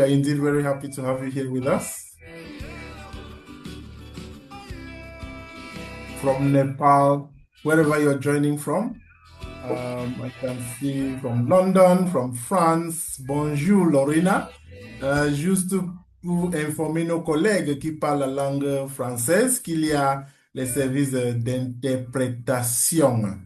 We are indeed very happy to have you here with us. From Nepal, wherever you're joining from. I can see from London, from France. Bonjour, Lorena. Juste pour informer nos collègues qui parlent la langue française qu'il y a les services d'interprétation.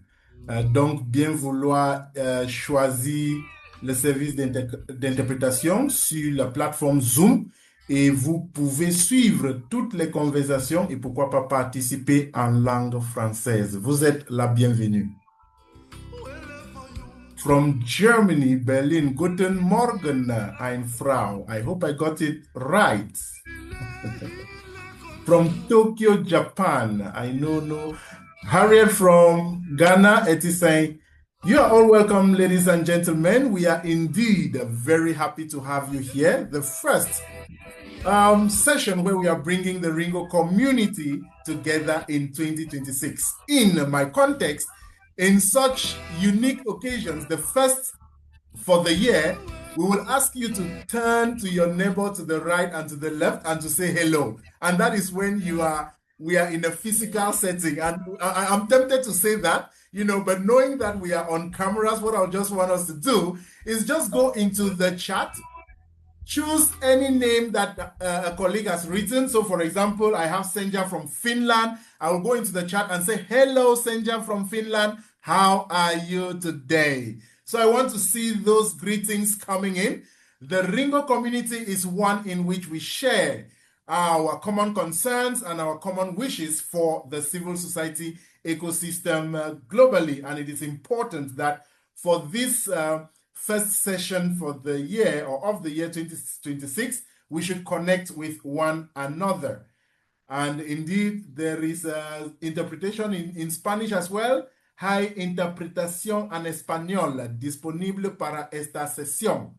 Donc, bien vouloir choisir le service d'interprétation sur la plateforme Zoom et vous pouvez suivre toutes les conversations et pourquoi pas participer en langue française. Vous êtes la bienvenue. From Germany, Berlin, Guten Morgen, ein Frau. I hope I got it right. From Tokyo, Japan, I know no. Harriet from Ghana, it is saying, you are all welcome, ladies and gentlemen. We are indeed very happy to have you here. The first session where we are bringing the Ringo community together in 2026. In my context, in such unique occasions, the first for the year, we will ask you to turn to your neighbor to the right and to the left and to say hello. And that is when we are in a physical setting. And I'm tempted to say that, but knowing that we are on cameras, what I just want us to do is just go into the chat, choose any name that a colleague has written. So, for example, I have Senja from Finland. I will go into the chat and say, hello, Senja from Finland. How are you today? So I want to see those greetings coming in. The Ringo community is one in which we share our common concerns and our common wishes for the civil society ecosystem globally. And it is important that for this first session for the year or of the year 2026, we should connect with one another. And indeed, there is interpretation in Spanish as well. Hay interpretación en español disponible para esta sesión.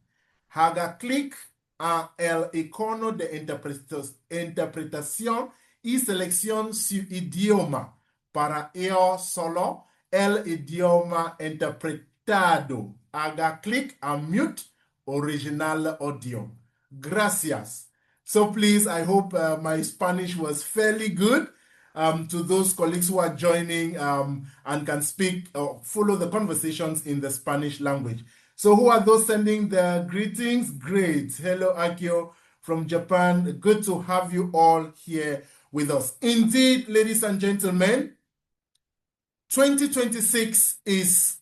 Haga clic a el icono de interpretación y selección su idioma para ir solo el idioma interpretado. Haga clic a mute original audio. Gracias. So please, I hope my Spanish was fairly good. To those colleagues who are joining and can speak or follow the conversations in the Spanish language. So who are those sending the greetings? Great. Hello, Akio from Japan. Good to have you all here with us. Indeed, ladies and gentlemen, 2026 is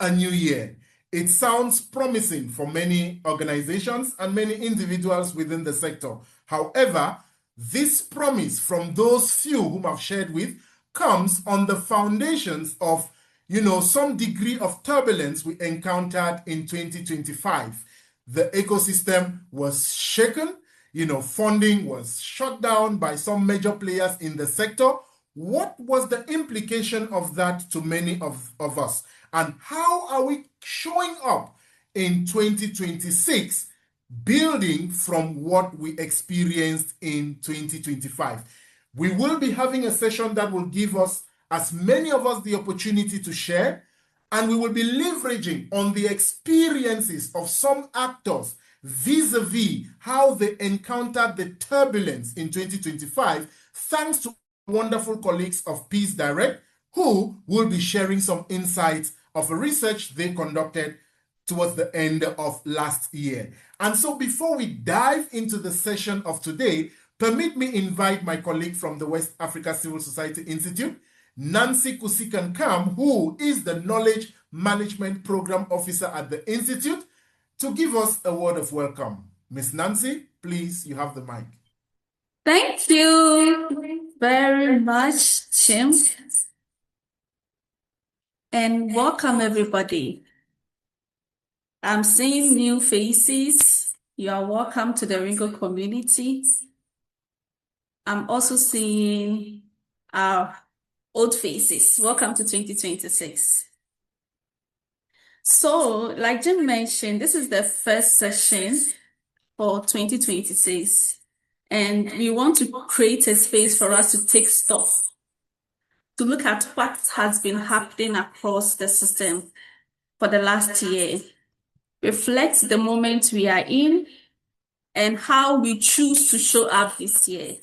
a new year. It sounds promising for many organizations and many individuals within the sector. However, this promise from those few whom I've shared with comes on the foundations of, some degree of turbulence we encountered in 2025. The ecosystem was shaken, funding was shut down by some major players in the sector. What was the implication of that to many of us? And how are we showing up in 2026? Building from what we experienced in 2025. We will be having a session that will give us, as many of us, the opportunity to share, and we will be leveraging on the experiences of some actors vis-a-vis how they encountered the turbulence in 2025, thanks to wonderful colleagues of Peace Direct, who will be sharing some insights of a research they conducted towards the end of last year. And so before we dive into the session of today, permit me invite my colleague from the West Africa Civil Society Institute, Nancy Kusikan-Kam, who is the Knowledge Management Program Officer at the Institute, to give us a word of welcome. Miss Nancy, please, you have the mic. Thank you very much, Tim. And welcome, everybody. I'm seeing new faces. You are welcome to the Ringo community. I'm also seeing our old faces. Welcome to 2026. So, like Jim mentioned, this is the first session for 2026. And we want to create a space for us to take stock, to look at what has been happening across the system for the last year. Reflect the moment we are in and how we choose to show up this year.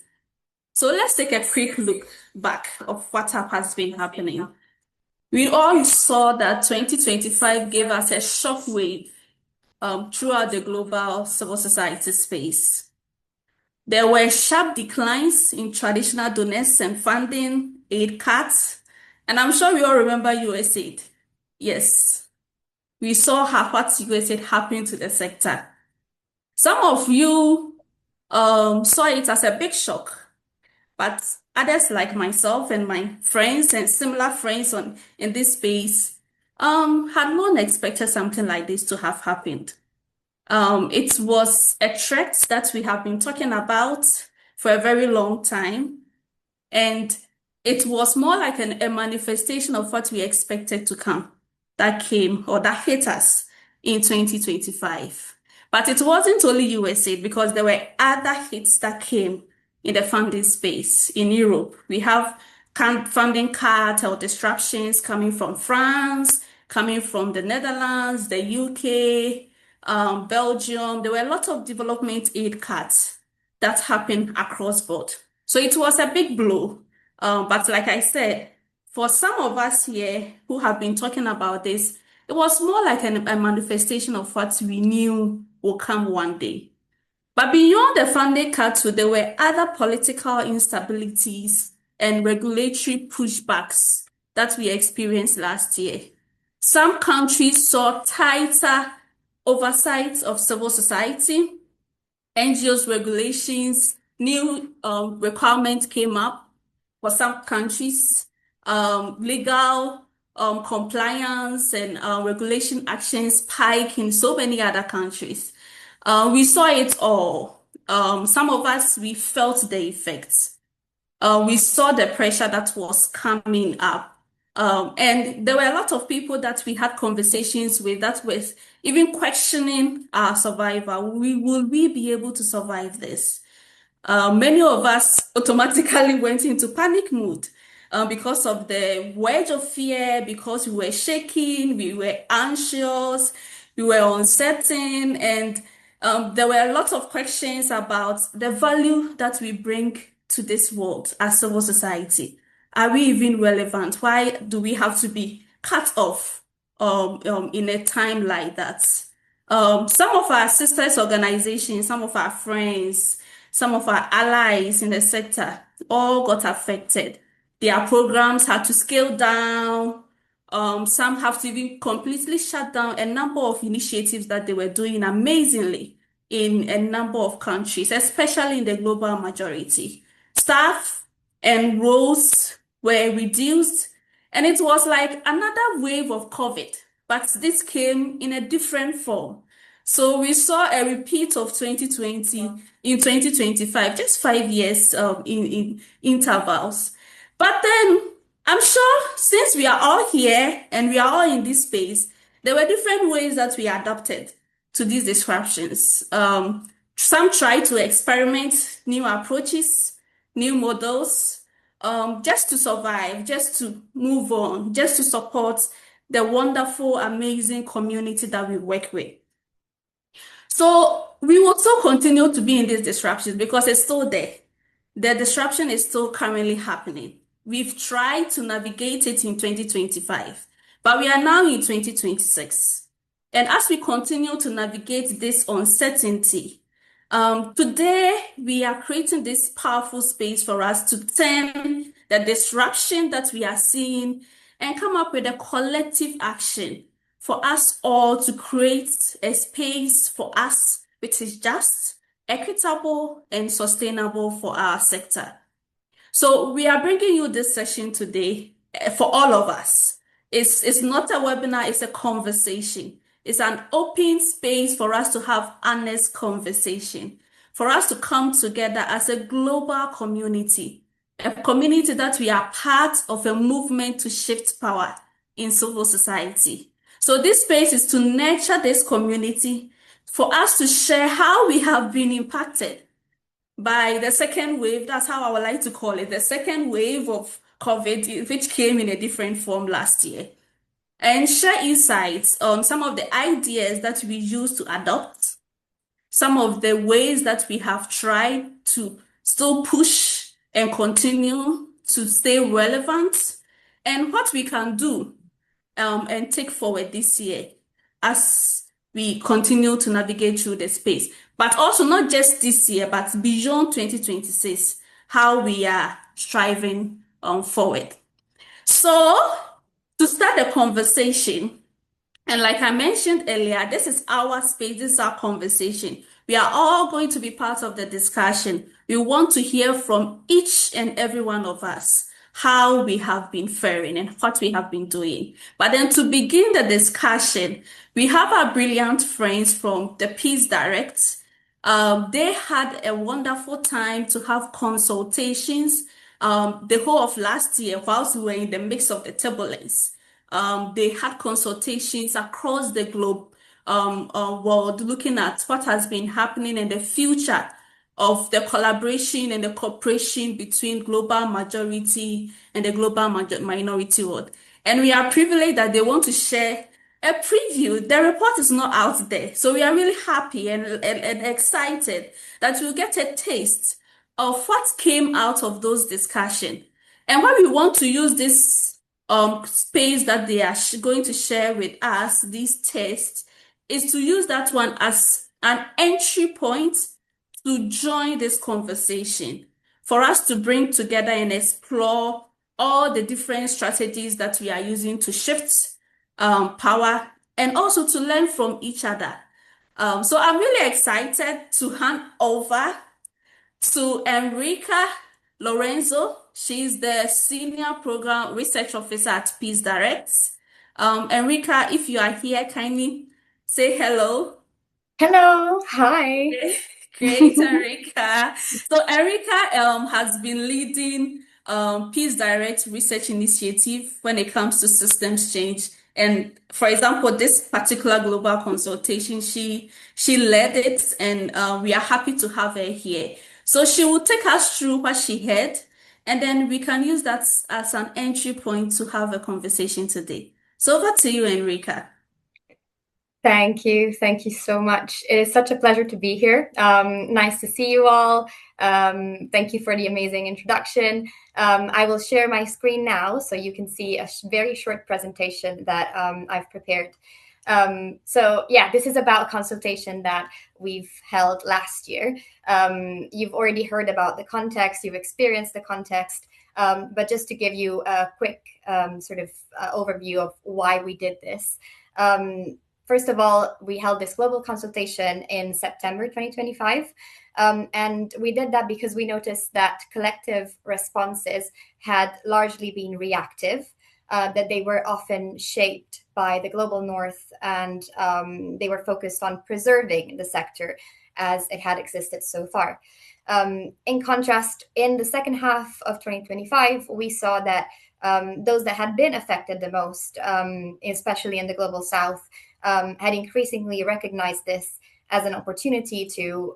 So let's take a quick look back of what has been happening. We all saw that 2025 gave us a shockwave throughout the global civil society space. There were sharp declines in traditional donors and funding, aid cuts, and I'm sure we all remember USAID. Yes, we saw what USAID happening to the sector. Some of you saw it as a big shock, but others like myself and my friends and similar friends in this space had not expected something like this to have happened. It was a threat that we have been talking about for a very long time, and it was more like a manifestation of what we expected to come that came or that hit us in 2025. But it wasn't only USA because there were other hits that came in the funding space in Europe. We have funding cuts or disruptions coming from France, coming from the Netherlands, the UK, Belgium. There were a lot of development aid cuts that happened across board. So it was a big blow. But like I said, for some of us here who have been talking about this, it was more like a manifestation of what we knew will come one day. But beyond the funding cuts, there were other political instabilities and regulatory pushbacks that we experienced last year. Some countries saw tighter oversight of civil society, NGOs regulations, new requirements came up for some countries, legal compliance and regulation actions spike in so many other countries. We saw it all. Some of us, we felt the effects. We saw the pressure that was coming up. And there were a lot of people that we had conversations with that was even questioning our survival. Will we be able to survive this? Many of us automatically went into panic mode because of the wedge of fear, because we were shaking, we were anxious, we were uncertain, and there were a lot of questions about the value that we bring to this world as civil society. Are we even relevant? Why do we have to be cut off in a time like that? Some of our sisters organizations, some of our friends, some of our allies in the sector all got affected. Their programs had to scale down. Some have to even completely shut down a number of initiatives that they were doing amazingly in a number of countries, especially in the global majority. Staff and roles were reduced, and it was like another wave of COVID, but this came in a different form. So we saw a repeat of 2020 in 2025, just 5 years in intervals. But then I'm sure since we are all here and we are all in this space, there were different ways that we adapted to these disruptions. Some tried to experiment new approaches, new models, just to survive, just to move on, just to support the wonderful, amazing community that we work with. So we will still continue to be in these disruptions because it's still there. The disruption is still currently happening. We've tried to navigate it in 2025, but we are now in 2026. And as we continue to navigate this uncertainty, today we are creating this powerful space for us to turn the disruption that we are seeing and come up with a collective action for us all to create a space for us which is just, equitable, and sustainable for our sector. So we are bringing you this session today for all of us. It's not a webinar, it's a conversation. It's an open space for us to have honest conversation, for us to come together as a global community, a community that we are part of a movement to shift power in civil society. So this space is to nurture this community, for us to share how we have been impacted by the second wave. That's how I would like to call it, the second wave of COVID, which came in a different form last year, and share insights on some of the ideas that we use to adopt, some of the ways that we have tried to still push and continue to stay relevant, and what we can do and take forward this year as we continue to navigate through the space. But also not just this year, but beyond 2026, how we are striving forward. So, to start the conversation, and like I mentioned earlier, this is our space, this is our conversation. We are all going to be part of the discussion. We want to hear from each and every one of us how we have been faring and what we have been doing. But then to begin the discussion, we have our brilliant friends from the Peace Direct. They had a wonderful time to have consultations the whole of last year whilst we were in the midst of the turbulence. They had consultations across the globe world looking at what has been happening in the future of the collaboration and the cooperation between global majority and the global minority world. And we are privileged that they want to share a preview. The report is not out there. So we are really happy and excited that we'll get a taste of what came out of those discussions. And why we want to use this space that they are going to share with us, these tests, is to use that one as an entry point to join this conversation, for us to bring together and explore all the different strategies that we are using to shift power and also to learn from each other. So I'm really excited to hand over to Enrica Lorenzo. She's the Senior Program Research Officer at Peace Direct. Enrica, if you are here, kindly say hello. Hello, hi. Great, Enrica. So Enrica has been leading Peace Direct research initiative when it comes to systems change. And for example, this particular global consultation, she led it, and we are happy to have her here. So she will take us through what she heard, and then we can use that as an entry point to have a conversation today. So over to you, Enrica. Thank you. Thank you so much. It is such a pleasure to be here. Nice to see you all. Thank you for the amazing introduction. I will share my screen now so you can see a very short presentation that I've prepared. So yeah, this is about a consultation that we've held last year. You've already heard about the context, you've experienced the context, but just to give you a quick sort of overview of why we did this. First of all, we held this global consultation in September 2025. And we did that because we noticed that collective responses had largely been reactive, that they were often shaped by the global north, and they were focused on preserving the sector as it had existed so far. In contrast, in the second half of 2025, we saw that those that had been affected the most, especially in the global south, had increasingly recognized this as an opportunity to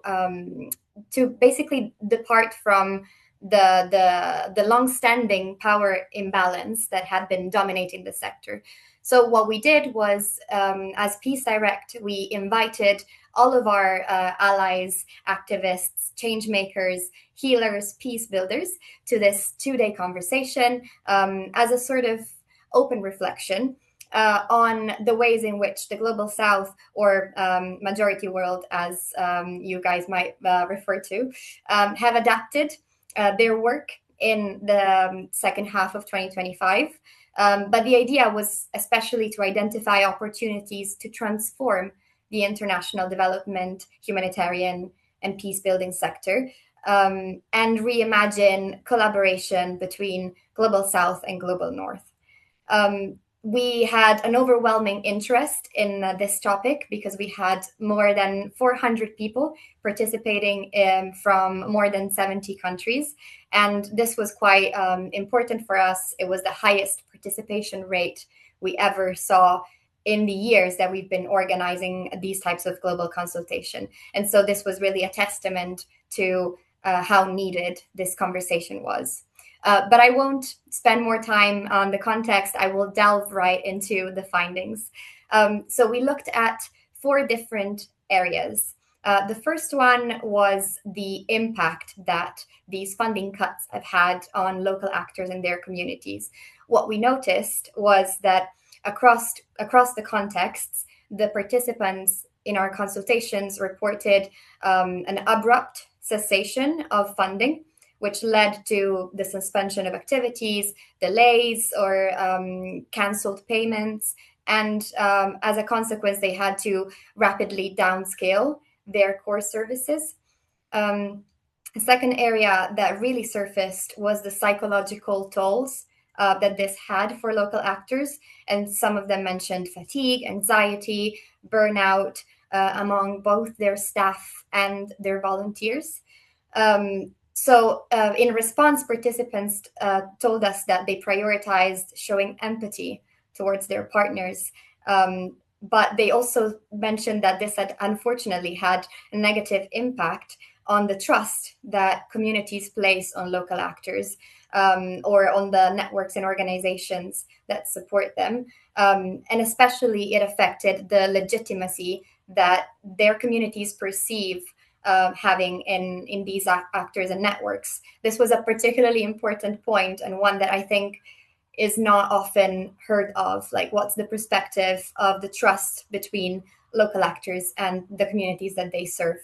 basically depart from the long-standing power imbalance that had been dominating the sector. So what we did was, as Peace Direct, we invited all of our allies, activists, change makers, healers, peace builders to this two-day conversation as a sort of open reflection on the ways in which the global south, or majority world, as you guys might refer to, have adapted their work in the second half of 2025. But the idea was especially to identify opportunities to transform the international development, humanitarian, and peace building sector, and reimagine collaboration between global south and global north. We had an overwhelming interest in this topic because we had more than 400 people participating from more than 70 countries. And this was quite important for us. It was the highest participation rate we ever saw in the years that we've been organizing these types of global consultation. And so this was really a testament to how needed this conversation was. But I won't spend more time on the context. I will delve right into the findings. So we looked at 4 different areas. The first one was the impact that these funding cuts have had on local actors and their communities. What we noticed was that across the contexts, the participants in our consultations reported an abrupt cessation of funding, which led to the suspension of activities, delays, or canceled payments. And as a consequence, they had to rapidly downscale their core services. A second area that really surfaced was the psychological tolls that this had for local actors. And some of them mentioned fatigue, anxiety, burnout among both their staff and their volunteers. In response, participants told us that they prioritized showing empathy towards their partners. But they also mentioned that this had unfortunately had a negative impact on the trust that communities place on local actors or on the networks and organizations that support them. And especially it affected the legitimacy that their communities perceive having in these actors and networks. This was a particularly important point, and one that I think is not often heard of. Like, what's the perspective of the trust between local actors and the communities that they serve?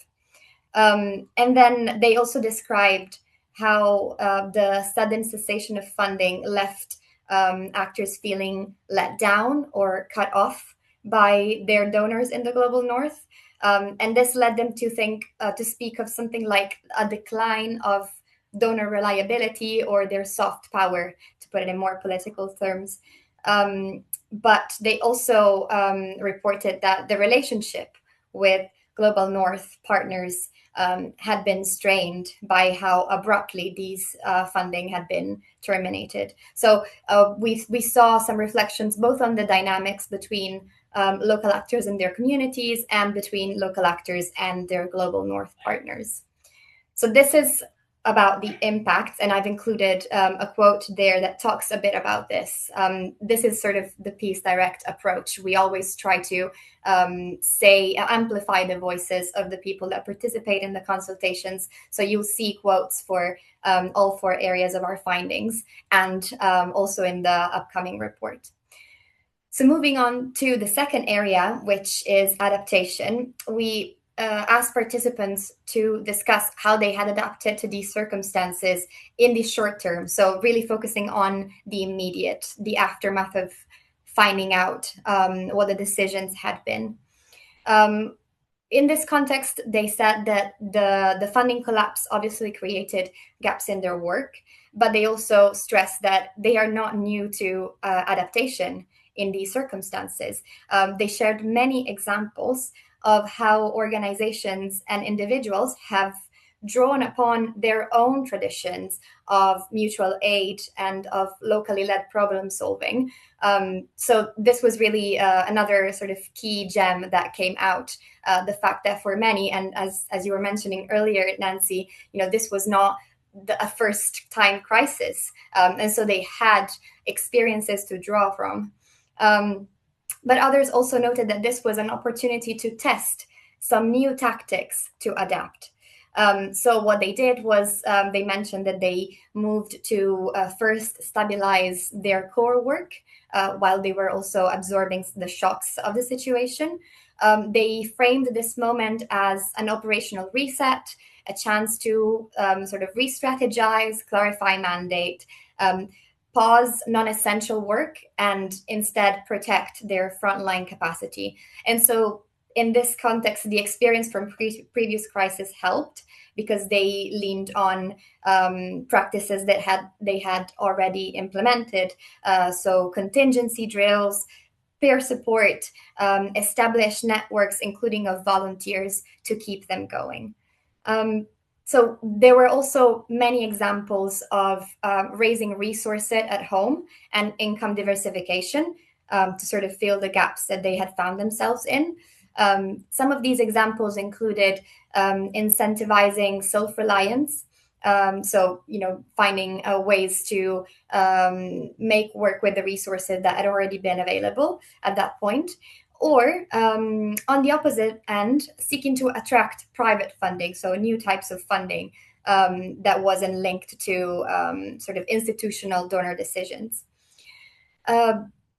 And then they also described how the sudden cessation of funding left actors feeling let down or cut off by their donors in the global north. And this led them to speak of something like a decline of donor reliability or their soft power, to put it in more political terms. But they also reported that the relationship with global north partners had been strained by how abruptly these funding had been terminated. So we saw some reflections both on the dynamics between local actors and their communities and between local actors and their global north partners. So this is about the impacts, and I've included a quote there that talks a bit about this. This is sort of the Peace Direct approach. We always try to amplify the voices of the people that participate in the consultations. So you'll see quotes for all 4 areas of our findings, and also in the upcoming report. So moving on to the second area, which is adaptation, we asked participants to discuss how they had adapted to these circumstances in the short term. So really focusing on the immediate, the aftermath of finding out what the decisions had been. In this context, they said that the funding collapse obviously created gaps in their work, but they also stressed that they are not new to adaptation in these circumstances. They shared many examples of how organizations and individuals have drawn upon their own traditions of mutual aid and of locally led problem solving. So this was really another sort of key gem that came out. The fact that for many, and as you were mentioning earlier, Nancy, this was not a first time crisis. And so they had experiences to draw from. But others also noted that this was an opportunity to test some new tactics to adapt. So what they did was they mentioned that they moved to first stabilize their core work while they were also absorbing the shocks of the situation. They framed this moment as an operational reset, a chance to sort of re-strategize, clarify mandate, pause non-essential work, and instead protect their frontline capacity. And so in this context, the experience from previous crisis helped because they leaned on practices that they had already implemented. So contingency drills, peer support, established networks, including of volunteers, to keep them going. So there were also many examples of raising resources at home and income diversification to sort of fill the gaps that they had found themselves in. Some of these examples included incentivizing self-reliance. So, finding ways to make work with the resources that had already been available at that point, or on the opposite end, seeking to attract private funding, so new types of funding that wasn't linked to sort of institutional donor decisions.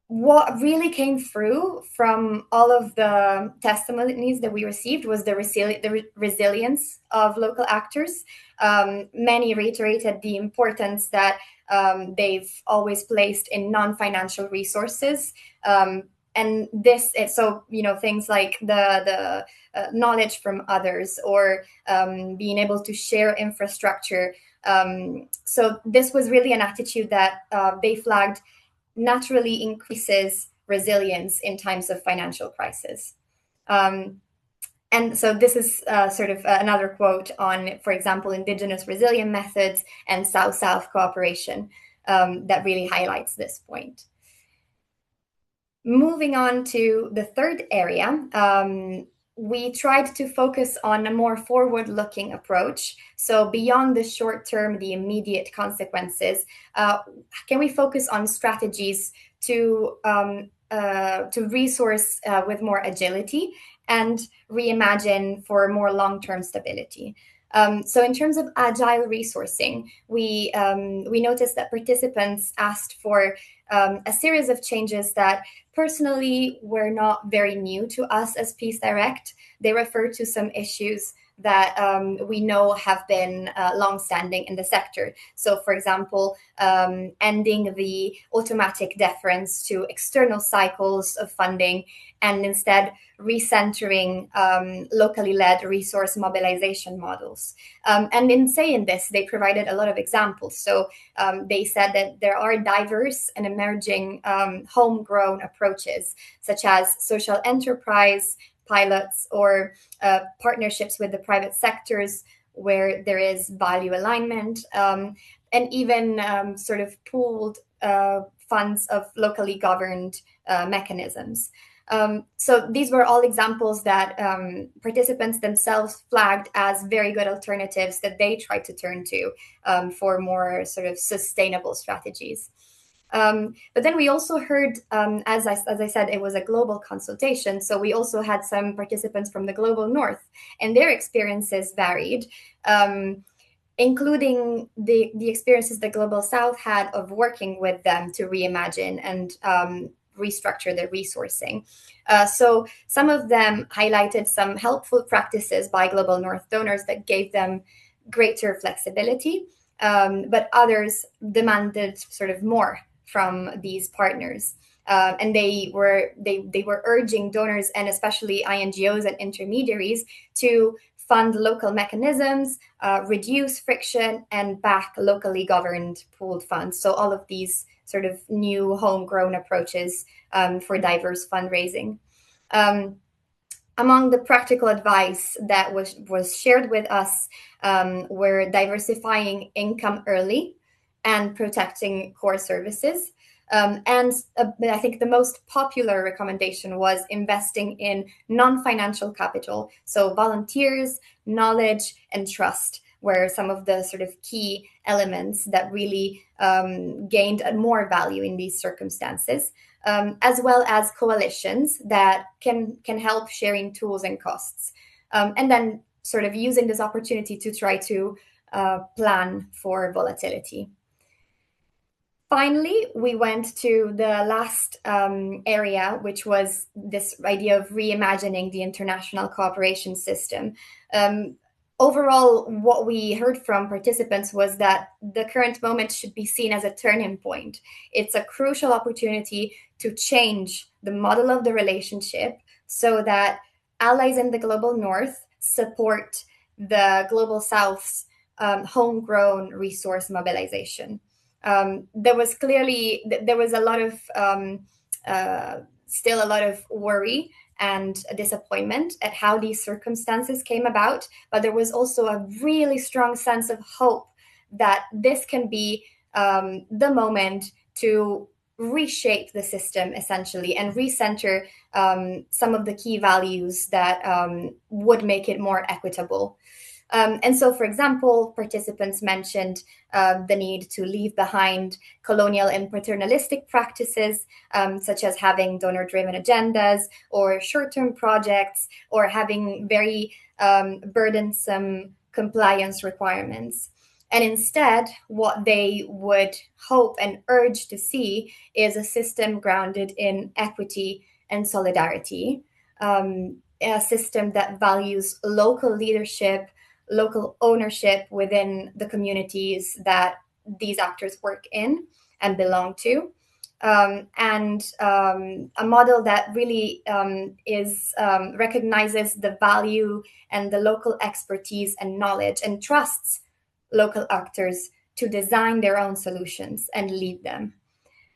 What really came through from all of the testimonies that we received was the resilience of local actors. Many reiterated the importance that they've always placed in non-financial resources. And this, so, things like the knowledge from others, or being able to share infrastructure. So this was really an attitude that they flagged naturally increases resilience in times of financial crisis. And so this is sort of another quote on, for example, indigenous resilient methods and South-South cooperation that really highlights this point. Moving on to the third area, we tried to focus on a more forward-looking approach. So beyond the short term, the immediate consequences, can we focus on strategies to resource with more agility and reimagine for more long-term stability? So in terms of agile resourcing, we noticed that participants asked for a series of changes that personally were not very new to us as Peace Direct. They refer to some issues that we know have been longstanding in the sector. So, for example, ending the automatic deference to external cycles of funding and instead recentering locally led resource mobilization models. And in saying this, they provided a lot of examples. So they said that there are diverse and emerging homegrown approaches, such as social enterprise pilots or partnerships with the private sectors where there is value alignment, and even sort of pooled funds of locally governed mechanisms. So these were all examples that participants themselves flagged as very good alternatives that they tried to turn to for more sort of sustainable strategies. But then we also heard, as I said, it was a global consultation. So we also had some participants from the global north, and their experiences varied, including the experiences the global south had of working with them to reimagine and restructure their resourcing. So some of them highlighted some helpful practices by global north donors that gave them greater flexibility, but others demanded sort of more from these partners. And they were urging donors and especially INGOs and intermediaries to fund local mechanisms, reduce friction, and back locally governed pooled funds. So all of these sort of new homegrown approaches for diverse fundraising. Among the practical advice that was shared with us were diversifying income early and protecting core services. And I think the most popular recommendation was investing in non-financial capital. So volunteers, knowledge, and trust were some of the sort of key elements that really gained more value in these circumstances, as well as coalitions that can help sharing tools and costs. And then sort of using this opportunity to try to plan for volatility. Finally, we went to the last area, which was this idea of reimagining the international cooperation system. Overall, what we heard from participants was that the current moment should be seen as a turning point. It's a crucial opportunity to change the model of the relationship so that allies in the global north support the global south's homegrown resource mobilization. There was a lot of still a lot of worry and disappointment at how these circumstances came about, but there was also a really strong sense of hope that this can be the moment to reshape the system essentially and recenter some of the key values that would make it more equitable. And so, for example, participants mentioned the need to leave behind colonial and paternalistic practices, such as having donor-driven agendas or short-term projects, or having very burdensome compliance requirements. And instead, what they would hope and urge to see is a system grounded in equity and solidarity, a system that values local leadership, local ownership within the communities that these actors work in and belong to. And a model that really recognizes the value and the local expertise and knowledge, and trusts local actors to design their own solutions and lead them.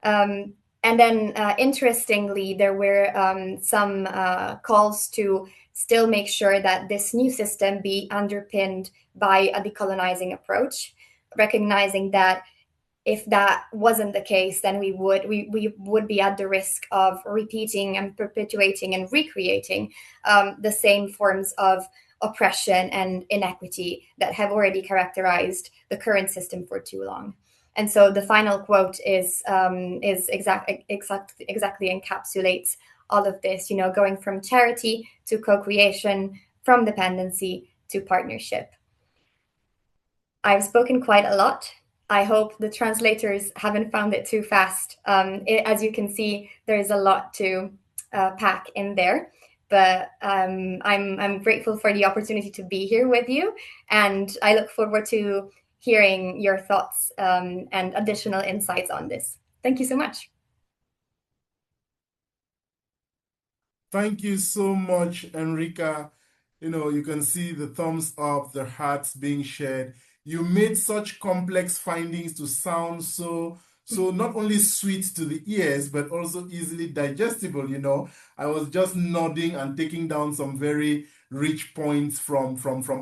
And then, interestingly, there were some calls to still make sure that this new system be underpinned by a decolonizing approach, recognizing that if that wasn't the case, then we would be at the risk of repeating and perpetuating and recreating the same forms of oppression and inequity that have already characterized the current system for too long. And so the final quote exactly encapsulates all of this, going from charity to co-creation, from dependency to partnership. I've spoken quite a lot. I hope the translators haven't found it too fast. As you can see, there's a lot to pack in there. But I'm grateful for the opportunity to be here with you, and I look forward to hearing your thoughts and additional insights on this. Thank you so much. Thank you so much, Enrica. You can see the thumbs up, the hearts being shared. You made such complex findings to sound so not only sweet to the ears, but also easily digestible. I was just nodding and taking down some very rich points from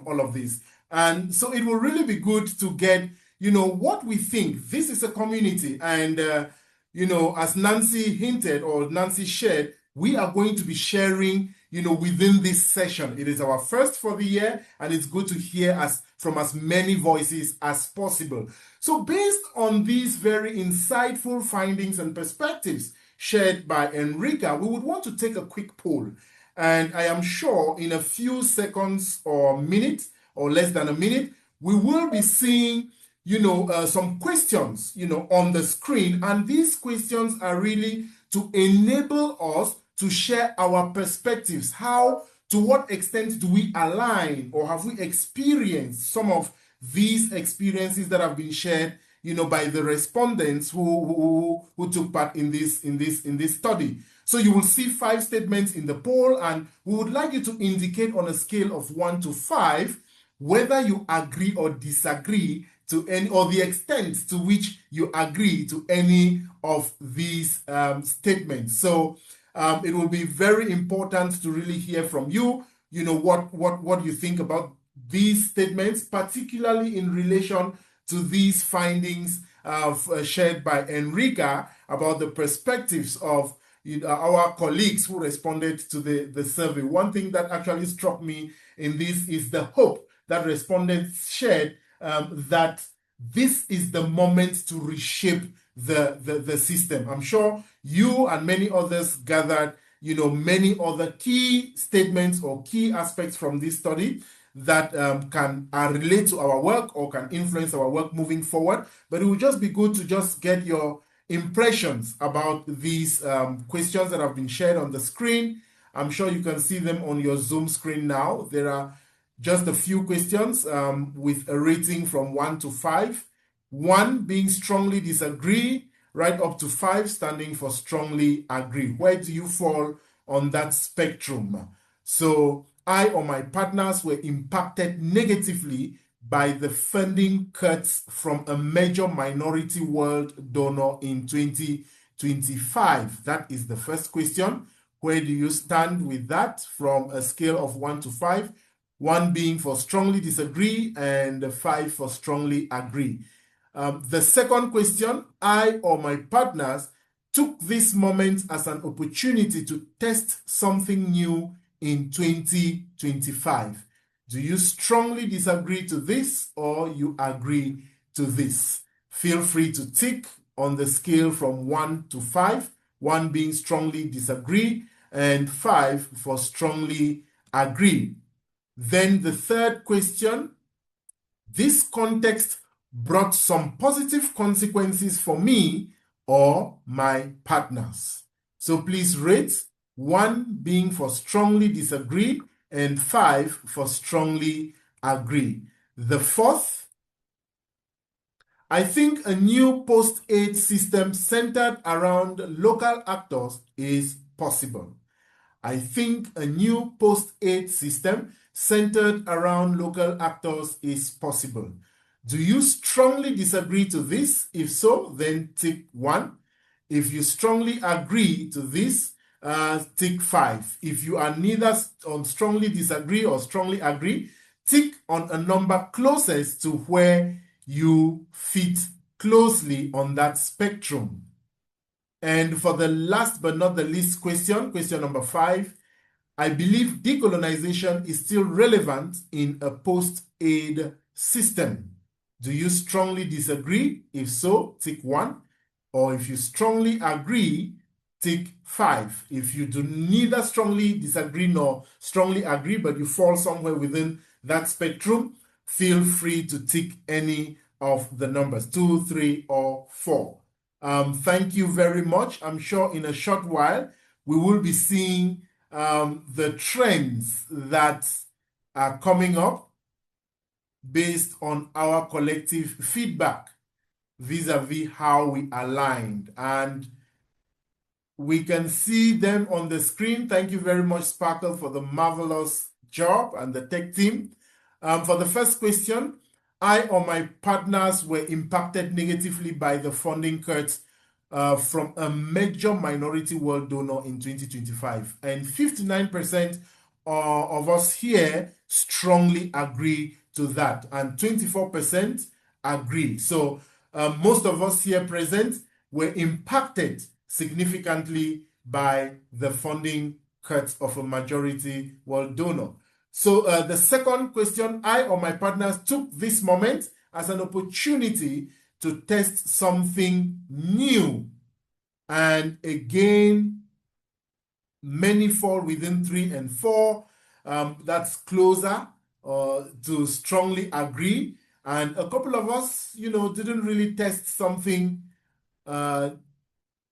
all of this. And so it will really be good to get, what we think. This is a community. And, as Nancy hinted or Nancy shared, we are going to be sharing, within this session. It is our first for the year, and it's good to hear from as many voices as possible. So based on these very insightful findings and perspectives shared by Enrica, we would want to take a quick poll. And I am sure in a few seconds or minutes, or less than a minute, we will be seeing, some questions, on the screen. And these questions are really to enable us to share our perspectives. To what extent do we align, or have we experienced some of these experiences that have been shared, by the respondents who took part in this study? So you will see 5 statements in the poll, and we would like you to indicate on a scale of 1 to 5 whether you agree or disagree to any, or the extent to which you agree to any of these statements. So it will be very important to really hear from you, what you think about these statements, particularly in relation to these findings shared by Enrica about the perspectives of our colleagues who responded to the survey. One thing that actually struck me in this is the hope that respondents shared, that this is the moment to reshape the system. I'm sure you and many others gathered, many other key statements or key aspects from this study that can relate to our work or can influence our work moving forward. But it would just be good to just get your impressions about these questions that have been shared on the screen. I'm sure you can see them on your Zoom screen now. There are just a few questions with a rating from 1 to 5. 1 being strongly disagree, right up to 5 standing for strongly agree. Where do you fall on that spectrum? So I or my partners were impacted negatively by the funding cuts from a major minority world donor in 2025. That is the first question. Where do you stand with that from a scale of 1 to 5? 1 being for strongly disagree and 5 for strongly agree. The second question, I or my partners took this moment as an opportunity to test something new in 2025. Do you strongly disagree to this or you agree to this? Feel free to tick on the scale from 1 to 5, 1 being strongly disagree and 5 for strongly agree. Then the third question, this context brought some positive consequences for me or my partners. So please rate, 1 being for strongly disagree and 5 for strongly agree. The fourth, I think a new post-aid system centered around local actors is possible. I think a new post-aid system centered around local actors is possible. Do you strongly disagree to this? If so, then tick 1. If you strongly agree to this, tick 5. If you are neither on strongly disagree or strongly agree, tick on a number closest to where you fit closely on that spectrum. And for the last but not the least question, question number 5, I believe decolonization is still relevant in a post-aid system. Do you strongly disagree? If so, tick 1. Or if you strongly agree, tick 5. If you do neither strongly disagree nor strongly agree, but you fall somewhere within that spectrum, feel free to tick any of the numbers, 2, 3, or 4. Thank you very much. I'm sure in a short while, we will be seeing the trends that are coming up based on our collective feedback vis-a-vis how we aligned. And we can see them on the screen. Thank you very much, Sparkle, for the marvelous job and the tech team. For the first question, I or my partners were impacted negatively by the funding cuts from a major minority world donor in 2025. And 59% of us here strongly agree to that, and 24% agree. So most of us here present were impacted significantly by the funding cuts of a majority world donor. So the second question, I or my partners took this moment as an opportunity to test something new. And again, many fall within 3 and 4. That's closer to strongly agree. And a couple of us, didn't really test something,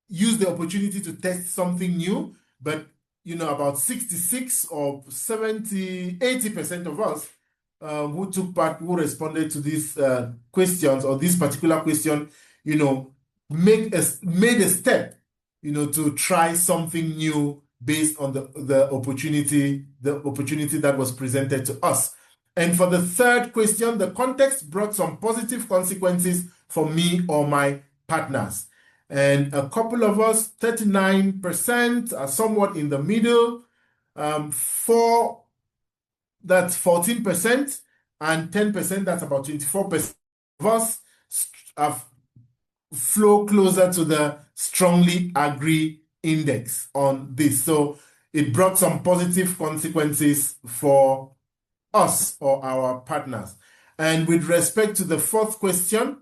use the opportunity to test something new, but about 66 or 70, 80% of us who took part, who responded to these questions or this particular question, made a step, to try something new based on the opportunity that was presented to us. And for the third question, the context brought some positive consequences for me or my partners. And a couple of us, 39%, are somewhat in the middle. 4, that's 14%, and 10%, that's about 24% of us have flow closer to the strongly agree index on this. So it brought some positive consequences for us or our partners. And with respect to the fourth question,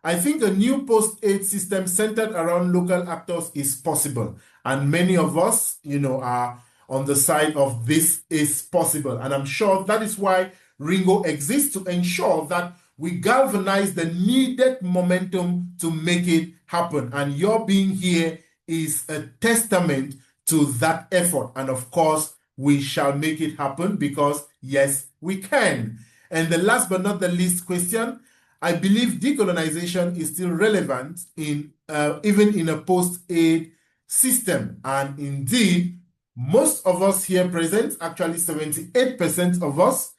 I think a new post-aid system centered around local actors is possible. And many of us, are on the side of this is possible. And I'm sure that is why Ringo exists, to ensure that we galvanize the needed momentum to make it happen. And your being here is a testament to that effort. And of course, we shall make it happen because, yes, we can. And the last but not the least question, I believe decolonization is still relevant in even in a post-aid system. And indeed, most of us here present, actually 78% of us,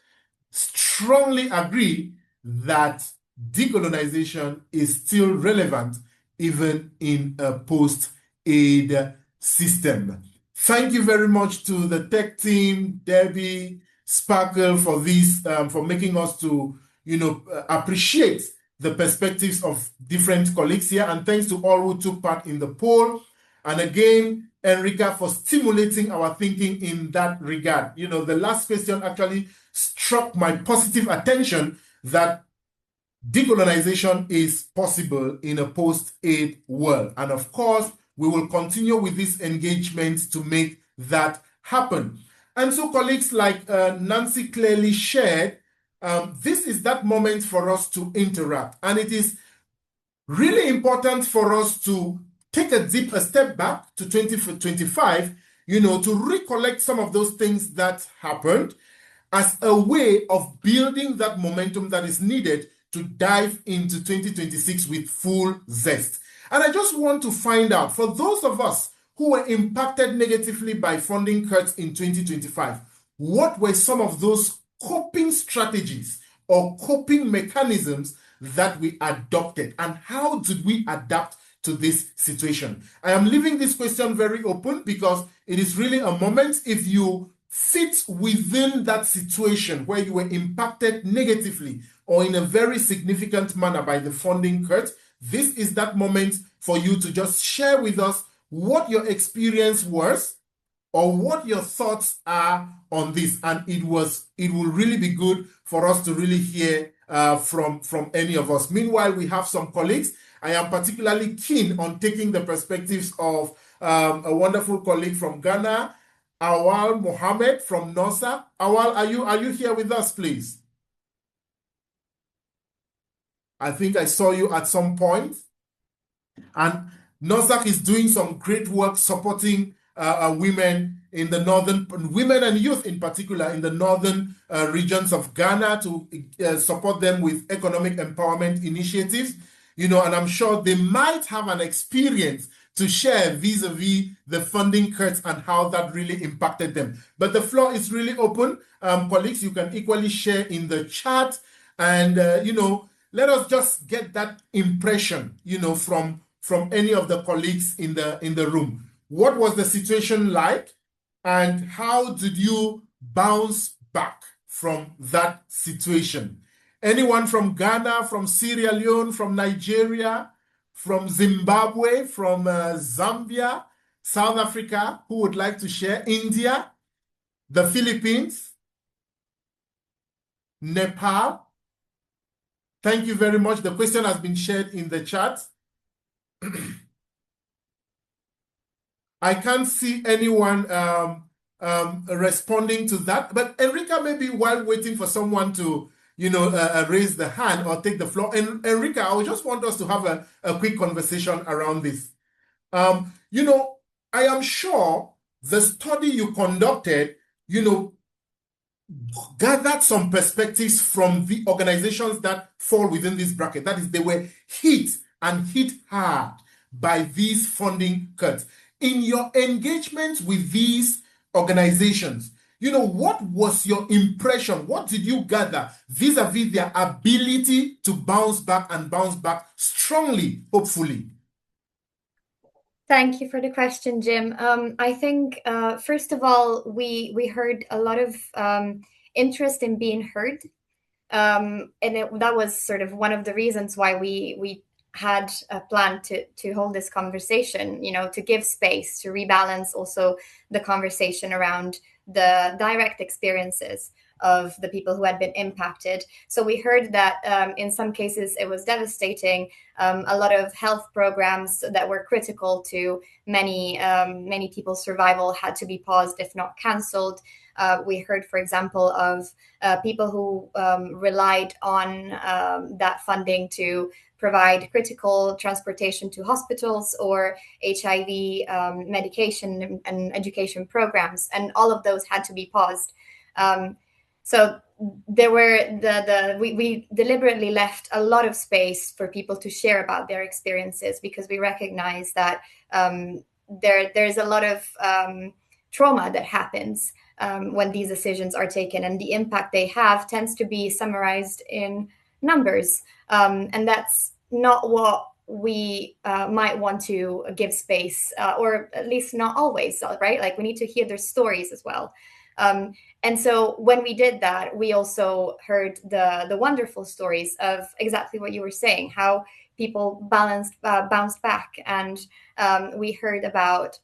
strongly agree that decolonization is still relevant even in a post-aid system. Thank you very much to the tech team, Debbie, Sparkle, for this, for making us to, appreciate the perspectives of different colleagues here. And thanks to all who took part in the poll. And again, Enrica, for stimulating our thinking in that regard. The last question actually struck my positive attention that decolonization is possible in a post-aid world. And of course, we will continue with this engagement to make that happen. And so colleagues, like Nancy clearly shared, this is that moment for us to interact. And it is really important for us to take a step back to 2025, to recollect some of those things that happened as a way of building that momentum that is needed to dive into 2026 with full zest. And I just want to find out, for those of us who were impacted negatively by funding cuts in 2025, what were some of those coping strategies or coping mechanisms that we adopted, and how did we adapt to this situation? I am leaving this question very open because it is really a moment. If you sit within that situation where you were impacted negatively or in a very significant manner by the funding cut, this is that moment for you to just share with us what your experience was or what your thoughts are on this. And it will really be good for us to really hear from any of us. Meanwhile, we have some colleagues. I am particularly keen on taking the perspectives of a wonderful colleague from Ghana, Awal Mohammed from NOSA. Awal, are you here with us, please? I think I saw you at some point. And NOSAC is doing some great work supporting women in the women and youth in particular in the northern regions of Ghana to support them with economic empowerment initiatives. And I'm sure they might have an experience to share vis-a-vis the funding cuts and how that really impacted them. But the floor is really open. Colleagues, you can equally share in the chat and, let us just get that impression, from any of the colleagues in the room. What was the situation like, and how did you bounce back from that situation? Anyone from Ghana, from Sierra Leone, from Nigeria, from Zimbabwe, from Zambia, South Africa, who would like to share? India, the Philippines, Nepal? Thank you very much. The question has been shared in the chat. I can't see anyone responding to that. But Enrica, maybe while waiting for someone to, raise the hand or take the floor. And Enrica, I would just want us to have a quick conversation around this. I am sure the study you conducted, gathered some perspectives from the organizations that fall within this bracket. That is, they were hit hard by these funding cuts. In your engagement with these organizations, what was your impression? What did you gather vis-a-vis their ability to bounce back and bounce back strongly, hopefully? Thank you for the question, Jim. I think, first of all, we heard a lot of interest in being heard. And that was sort of one of the reasons why we had a plan to hold this conversation, to give space, to rebalance also the conversation around the direct experiences of the people who had been impacted. So we heard that in some cases it was devastating. A lot of health programs that were critical to many people's survival had to be paused, if not canceled. We heard, for example, of people who relied on that funding to provide critical transportation to hospitals or HIV medication and education programs, and all of those had to be paused. So there were we deliberately left a lot of space for people to share about their experiences, because we recognize that there's a lot of trauma that happens when these decisions are taken, and the impact they have tends to be summarized in numbers, and that's not what we might want to give space, or at least not always, right? Like, we need to hear their stories as well. And so when we did that, we also heard the wonderful stories of exactly what you were saying, how people bounced back, and we heard about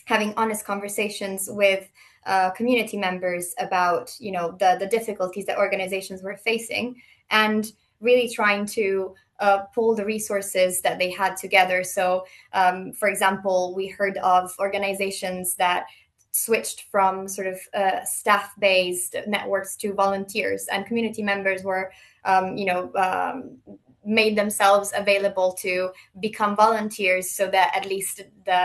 having honest conversations with community members about, the difficulties that organizations were facing, and really trying to pull the resources that they had together. So, for example, we heard of organizations that switched from sort of staff-based networks to volunteers, and community members were, made themselves available to become volunteers so that at least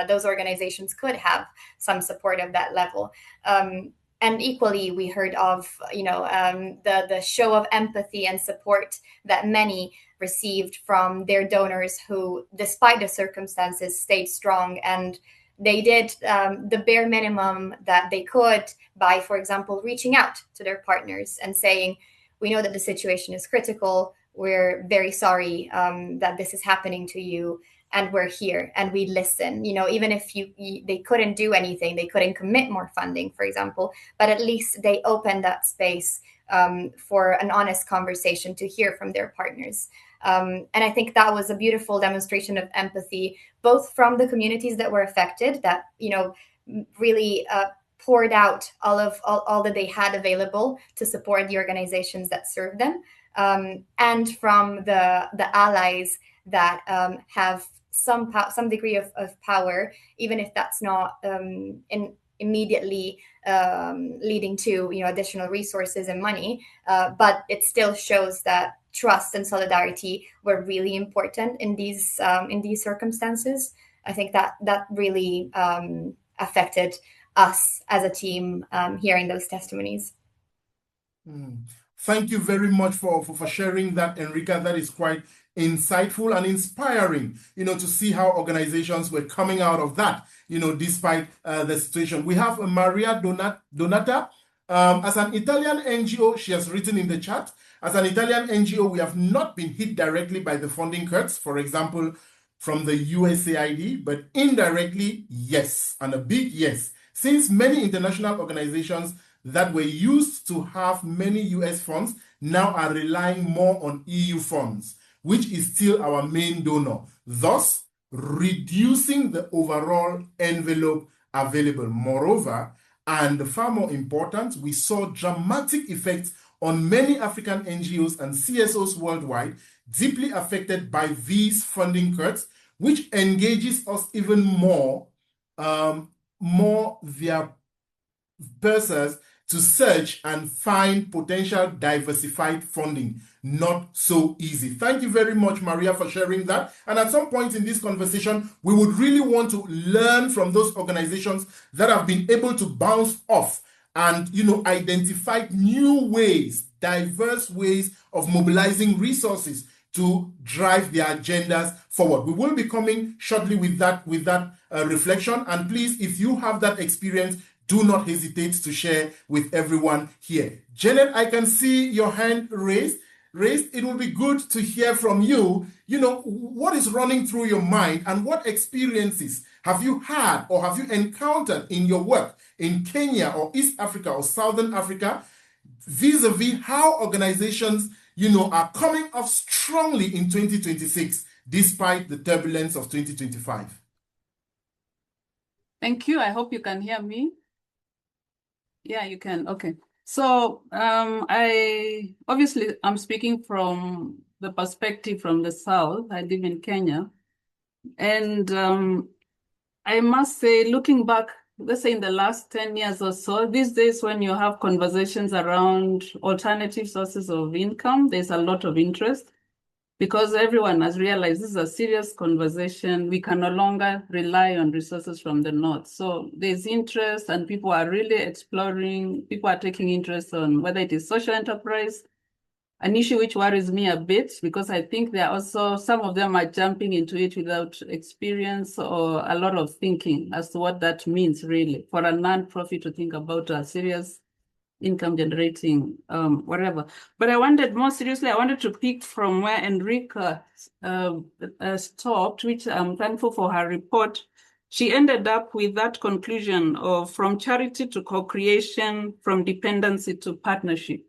those organizations could have some support of that level. And equally, we heard of, the show of empathy and support that many received from their donors who, despite the circumstances, stayed strong, and they did the bare minimum that they could by, for example, reaching out to their partners and saying, we know that the situation is critical. We're very sorry that this is happening to you, and we're here and we listen. Even if they couldn't do anything, they couldn't commit more funding, for example, but at least they opened that space for an honest conversation to hear from their partners. And I think that was a beautiful demonstration of empathy, both from the communities that were affected, that really poured out all that they had available to support the organizations that served them, and from the allies that have some degree of power, even if that's not immediately leading to additional resources and money, but it still shows that trust and solidarity were really important in these circumstances. I think that really affected us as a team, hearing those testimonies. Thank you very much for sharing that, Enrica. That is quite insightful and inspiring, to see how organizations were coming out of that, despite the situation. We have Maria Donata. As an Italian NGO, she has written in the chat, as an Italian NGO, we have not been hit directly by the funding cuts, for example, from the USAID, but indirectly, yes, and a big yes, since many international organizations that were used to have many US funds now are relying more on EU funds, which is still our main donor, thus reducing the overall envelope available. Moreover, and far more important, we saw dramatic effects on many African NGOs and CSOs worldwide, deeply affected by these funding cuts, which engages us even more via persons to search and find potential diversified funding. Not so easy. Thank you very much, Maria, for sharing that. And at some point in this conversation, we would really want to learn from those organizations that have been able to bounce off and, identify new ways, diverse ways of mobilizing resources to drive their agendas forward. We will be coming shortly with that reflection. And please, if you have that experience, do not hesitate to share with everyone here. Janet, I can see your hand raised. It will be good to hear from you. What is running through your mind, and what experiences have you had or have you encountered in your work in Kenya or East Africa or Southern Africa, vis-a-vis how organizations, are coming off strongly in 2026, despite the turbulence of 2025? Thank you. I hope you can hear me. Yeah, you can. Okay. So I'm speaking from the perspective from the South. I live in Kenya. And I must say, looking back, let's say in the last 10 years or so, these days when you have conversations around alternative sources of income, there's a lot of interest, because everyone has realized this is a serious conversation. We can no longer rely on resources from the North. So there's interest, and people are really exploring, people are taking interest on whether it is social enterprise, an issue which worries me a bit, because I think there are also, some of them are jumping into it without experience or a lot of thinking as to what that means really for a non-profit to think about a serious income generating whatever. But I wanted to pick from where Enrica stopped, which I'm thankful for her report. She ended up with that conclusion of from charity to co-creation, from dependency to partnership.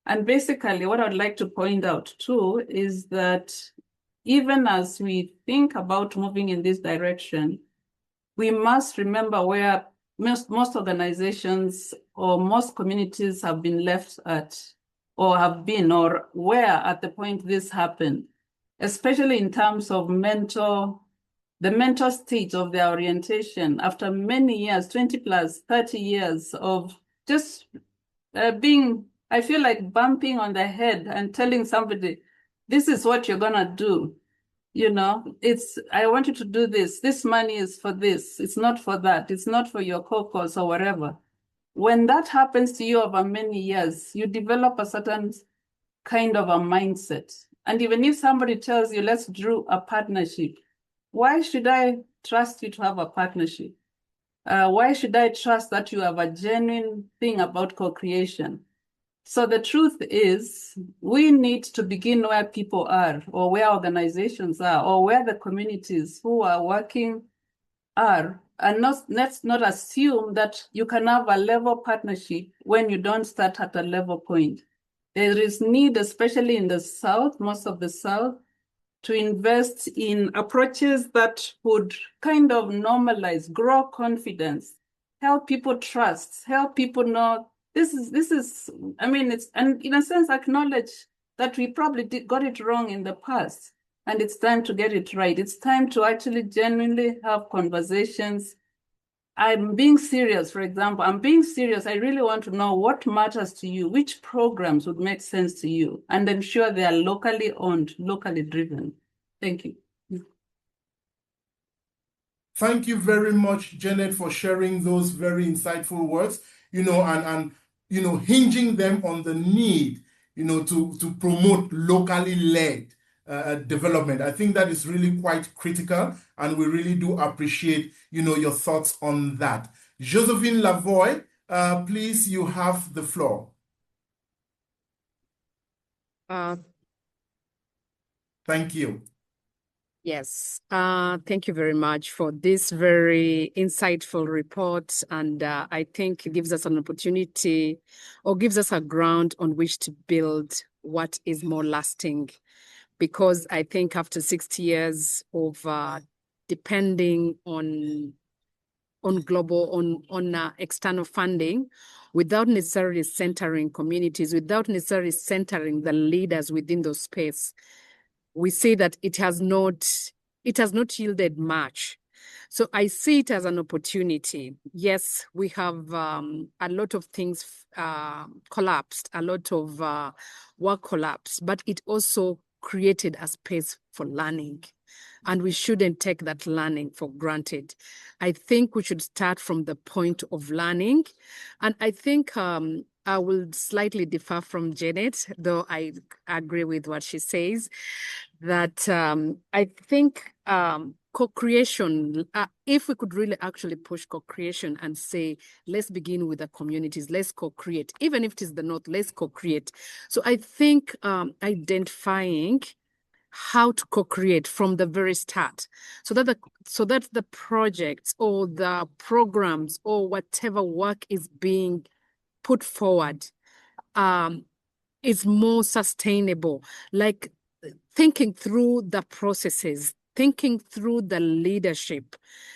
And basically what I'd like to point out too is that even as we think about moving in this direction, we must remember where most organizations or most communities have been left at, or have been, or were at the point this happened, especially in terms of the mental state of their orientation after many years, 20 plus 30 years of just being, I feel like bumping on the head and telling somebody, this is what you're gonna do. You know, I want you to do this. This money is for this. It's not for that. It's not for your caucus or whatever. When that happens to you over many years, you develop a certain kind of a mindset. And even if somebody tells you, let's do a partnership, why should I trust you to have a partnership? Why should I trust that you have a genuine thing about co-creation? So the truth is, we need to begin where people are, or where organizations are, or where the communities who are working are. And let's not assume that you can have a level partnership when you don't start at a level point. There is need, especially in the South, most of the South, to invest in approaches that would kind of normalize, grow confidence, help people trust, help people know this is, I mean, and in a sense, acknowledge that we probably got it wrong in the past, and it's time to get it right. It's time to actually genuinely have conversations. I'm being serious, for example. I'm being serious. I really want to know what matters to you, which programs would make sense to you, and ensure they are locally owned, locally driven. Thank you. Thank you very much, Janet, for sharing those very insightful words, and hinging them on the need, to promote locally led development. I think that is really quite critical, and we really do appreciate, your thoughts on that. Josephine Lavoie, please, you have the floor. Thank you. Yes, thank you very much for this very insightful report. And I think it gives us an opportunity, or gives us a ground on which to build what is more lasting. Because I think after 60 years of depending on global, on external funding, without necessarily centering communities, without necessarily centering the leaders within those space, we see that it has not yielded much. So I see it as an opportunity. Yes, we have a lot of things collapsed, a lot of work collapsed, but it also created a space for learning. And we shouldn't take that learning for granted. I think we should start from the point of learning. And I think I will slightly differ from Janet, though I agree with what she says, that I think co-creation, if we could really actually push co-creation and say, let's begin with the communities, let's co-create, even if it is the North, let's co-create. So I think identifying how to co-create from the very start, so that the projects or the programs or whatever work is being put forward is more sustainable, like thinking through the processes, thinking through the leadership,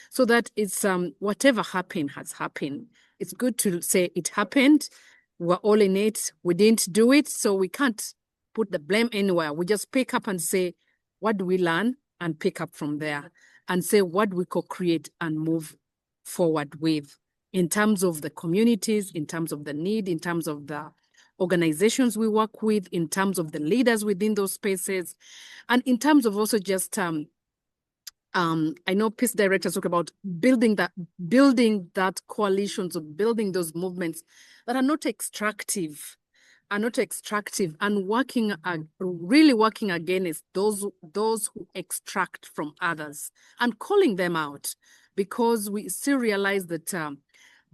so that it's whatever happened has happened. It's good to say it happened, we're all in it, we didn't do it, so we can't put the blame anywhere. We just pick up and say, what do we learn? And pick up from there and say what we co-create and move forward with, in terms of the communities, in terms of the need, in terms of the organizations we work with, in terms of the leaders within those spaces, and in terms of also just I know peace directors talk about building that coalitions, or building those movements that are not extractive, and really working against those who extract from others, and calling them out, because we still realize that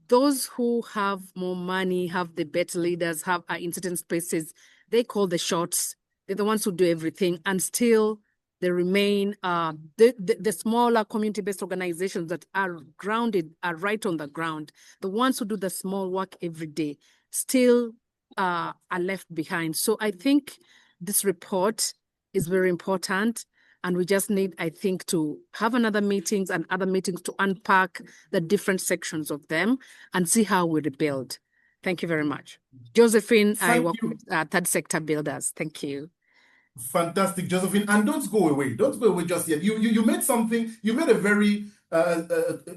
those who have more money, have the better leaders, are in certain spaces, they call the shots. They're the ones who do everything, and still they remain the smaller community-based organizations that are grounded, are right on the ground. The ones who do the small work every day still are left behind. So I think this report is very important. And we just need, I think, to have another meetings and other meetings to unpack the different sections of them and see how we rebuild. Thank you very much. Josephine, I Thank work you. with third sector builders. Thank you. Fantastic, Josephine. And don't go away. Don't go away just yet. You made something, you made a very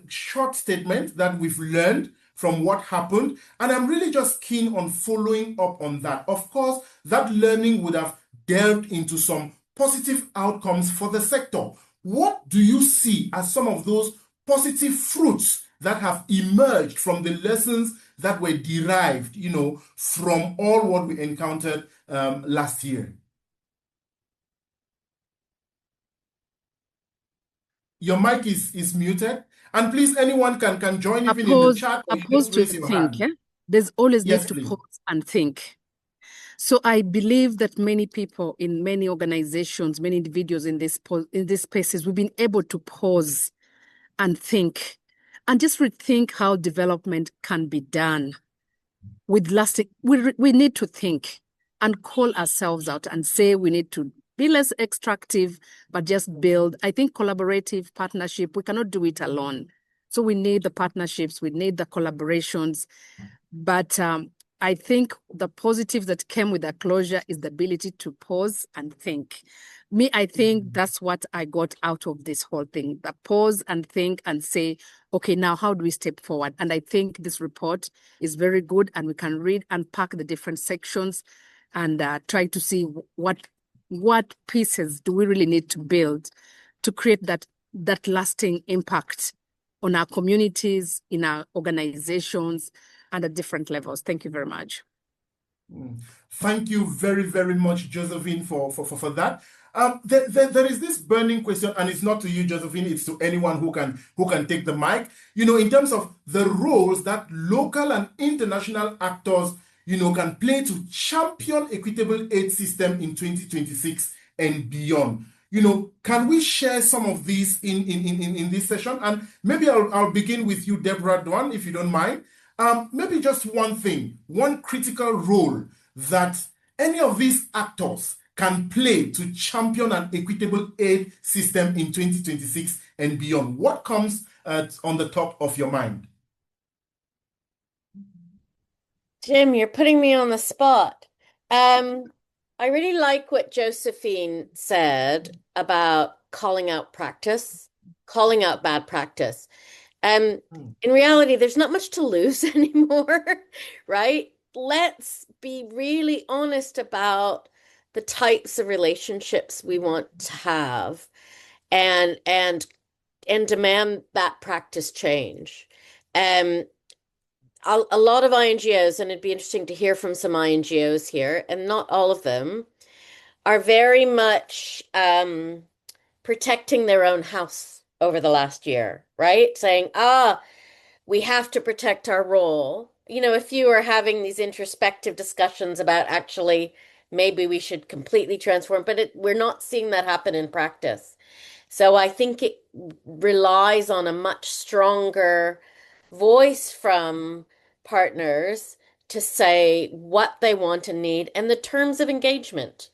short statement that we've learned from what happened. And I'm really just keen on following up on that. Of course, that learning would have delved into some positive outcomes for the sector. What do you see as some of those positive fruits that have emerged from the lessons that were derived, from all what we encountered last year? Your mic is muted. And please, anyone can join even in the chat, or you just To raise your think, hand. yeah? There's always Yes, need to please. pause and think. So I believe that many people in many organizations, many individuals in these spaces, we've been able to pause and think and just rethink how development can be done with lasting. We need to think and call ourselves out and say we need to be less extractive, but just build. I think collaborative partnership, we cannot do it alone. So we need the partnerships, we need the collaborations. But I think the positive that came with the closure is the ability to pause and think. I think that's what I got out of this whole thing, the pause and think and say, okay, now how do we step forward? And I think this report is very good, and we can read and pack the different sections and try to see what pieces do we really need to build to create that lasting impact on our communities, in our organizations, and at different levels. Thank you very much. Thank you very, very much, Josephine, for that. There is this burning question, and it's not to you, Josephine, it's to anyone who can take the mic. In terms of the roles that local and international actors, can play to champion equitable aid system in 2026 and beyond. Can we share some of these in this session? And maybe I'll begin with you, Deborah Dwan, if you don't mind. Maybe just one thing, one critical role that any of these actors can play to champion an equitable aid system in 2026 and beyond. What comes on the top of your mind? Jim, you're putting me on the spot. I really like what Josephine said about calling out practice, calling out bad practice. In reality, there's not much to lose anymore, right? Let's be really honest about the types of relationships we want to have and demand that practice change. A lot of INGOs, and it'd be interesting to hear from some INGOs here, and not all of them, are very much protecting their own house over the last year, right? Saying, we have to protect our role. If you are having these introspective discussions about actually maybe we should completely transform, but we're not seeing that happen in practice. So I think it relies on a much stronger voice from partners to say what they want and need and the terms of engagement,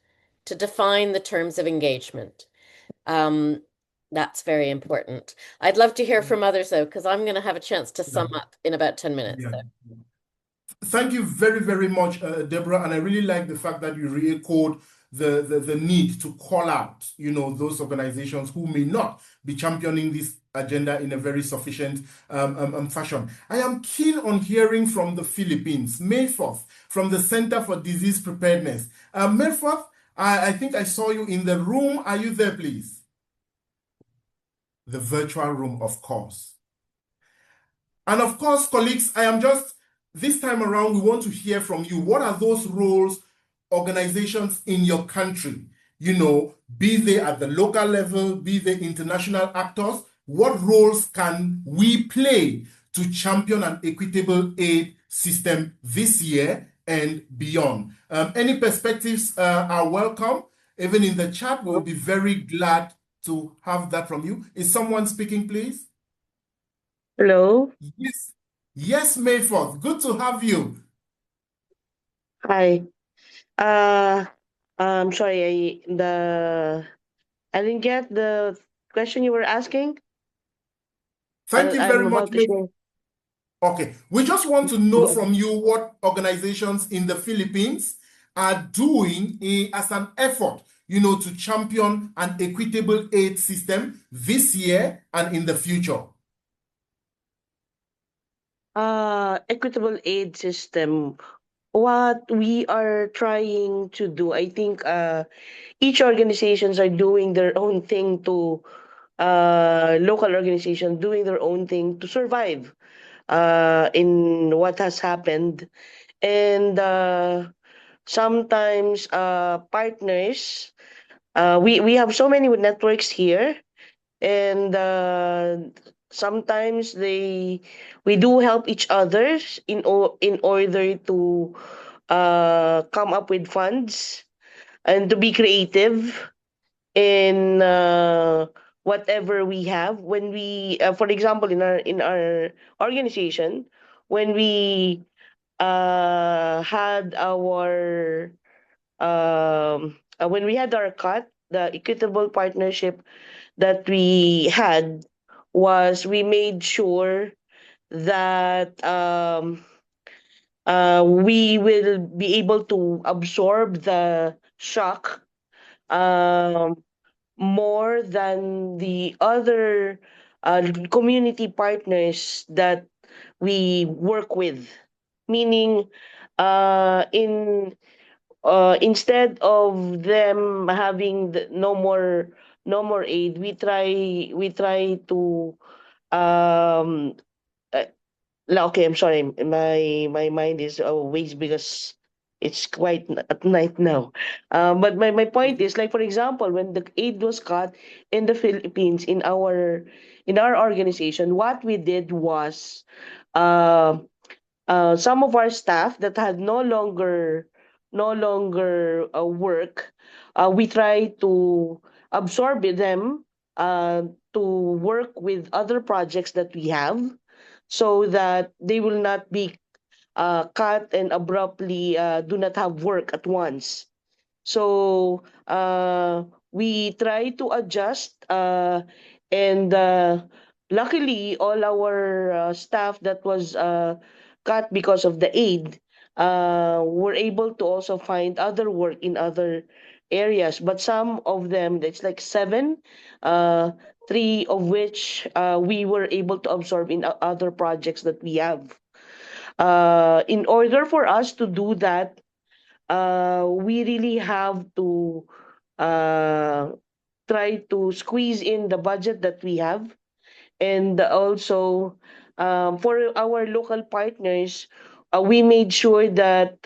to define the terms of engagement. That's very important. I'd love to hear from others, though, because I'm going to have a chance to sum up in about 10 minutes. Yeah. Thank you very, very much, Deborah. And I really like the fact that you re-echoed the need to call out, those organizations who may not be championing this agenda in a very sufficient fashion. I am keen on hearing from the Philippines. Mayforth, from the Center for Disease Preparedness. Mayforth, I think I saw you in the room. Are you there, please? The virtual room, of course. And of course, colleagues, this time around, we want to hear from you. What are those roles, organizations in your country, be they at the local level, be they international actors, what roles can we play to champion an equitable aid system this year and beyond? Any perspectives are welcome. Even in the chat, we'll be very glad to have that from you. Is someone speaking, please? Hello. Yes, Mayforth. Good to have you. Hi. I'm sorry, I didn't get the question you were asking. Thank you I'm very much, about to Miss. share. Okay, we just want to know Yeah. from you what organizations in the Philippines are doing as an effort, to champion an equitable aid system this year and in the future. Equitable aid system. What we are trying to do, I think, each organizations are doing their own thing to local organizations doing their own thing to survive in what has happened, and sometimes partners. We have so many networks here, and sometimes they we do help each other in order to come up with funds and to be creative in whatever we have. When we for example, in our organization, when we had our when we had our cut, the equitable partnership that we had was we made sure that we will be able to absorb the shock um, more than the other community partners that we work with. Meaning, in instead of them having no more aid, we try to um uh, okay, I'm sorry, my mind is always because it's quite at night now. But my point is, like, for example, when the aid was cut in the Philippines, in our organization, what we did was um some of our staff that had no longer work, we try to absorb them to work with other projects that we have, so that they will not be cut and abruptly do not have work at once. So we try to adjust, and luckily, all our staff that was cut because of the aid were able to also find other work in other areas. But some of them, it's like seven, uh, three of which we were able to absorb in other projects that we have. In order for us to do that, we really have to uh, try to squeeze in the budget that we have, and also for our local partners, we made sure that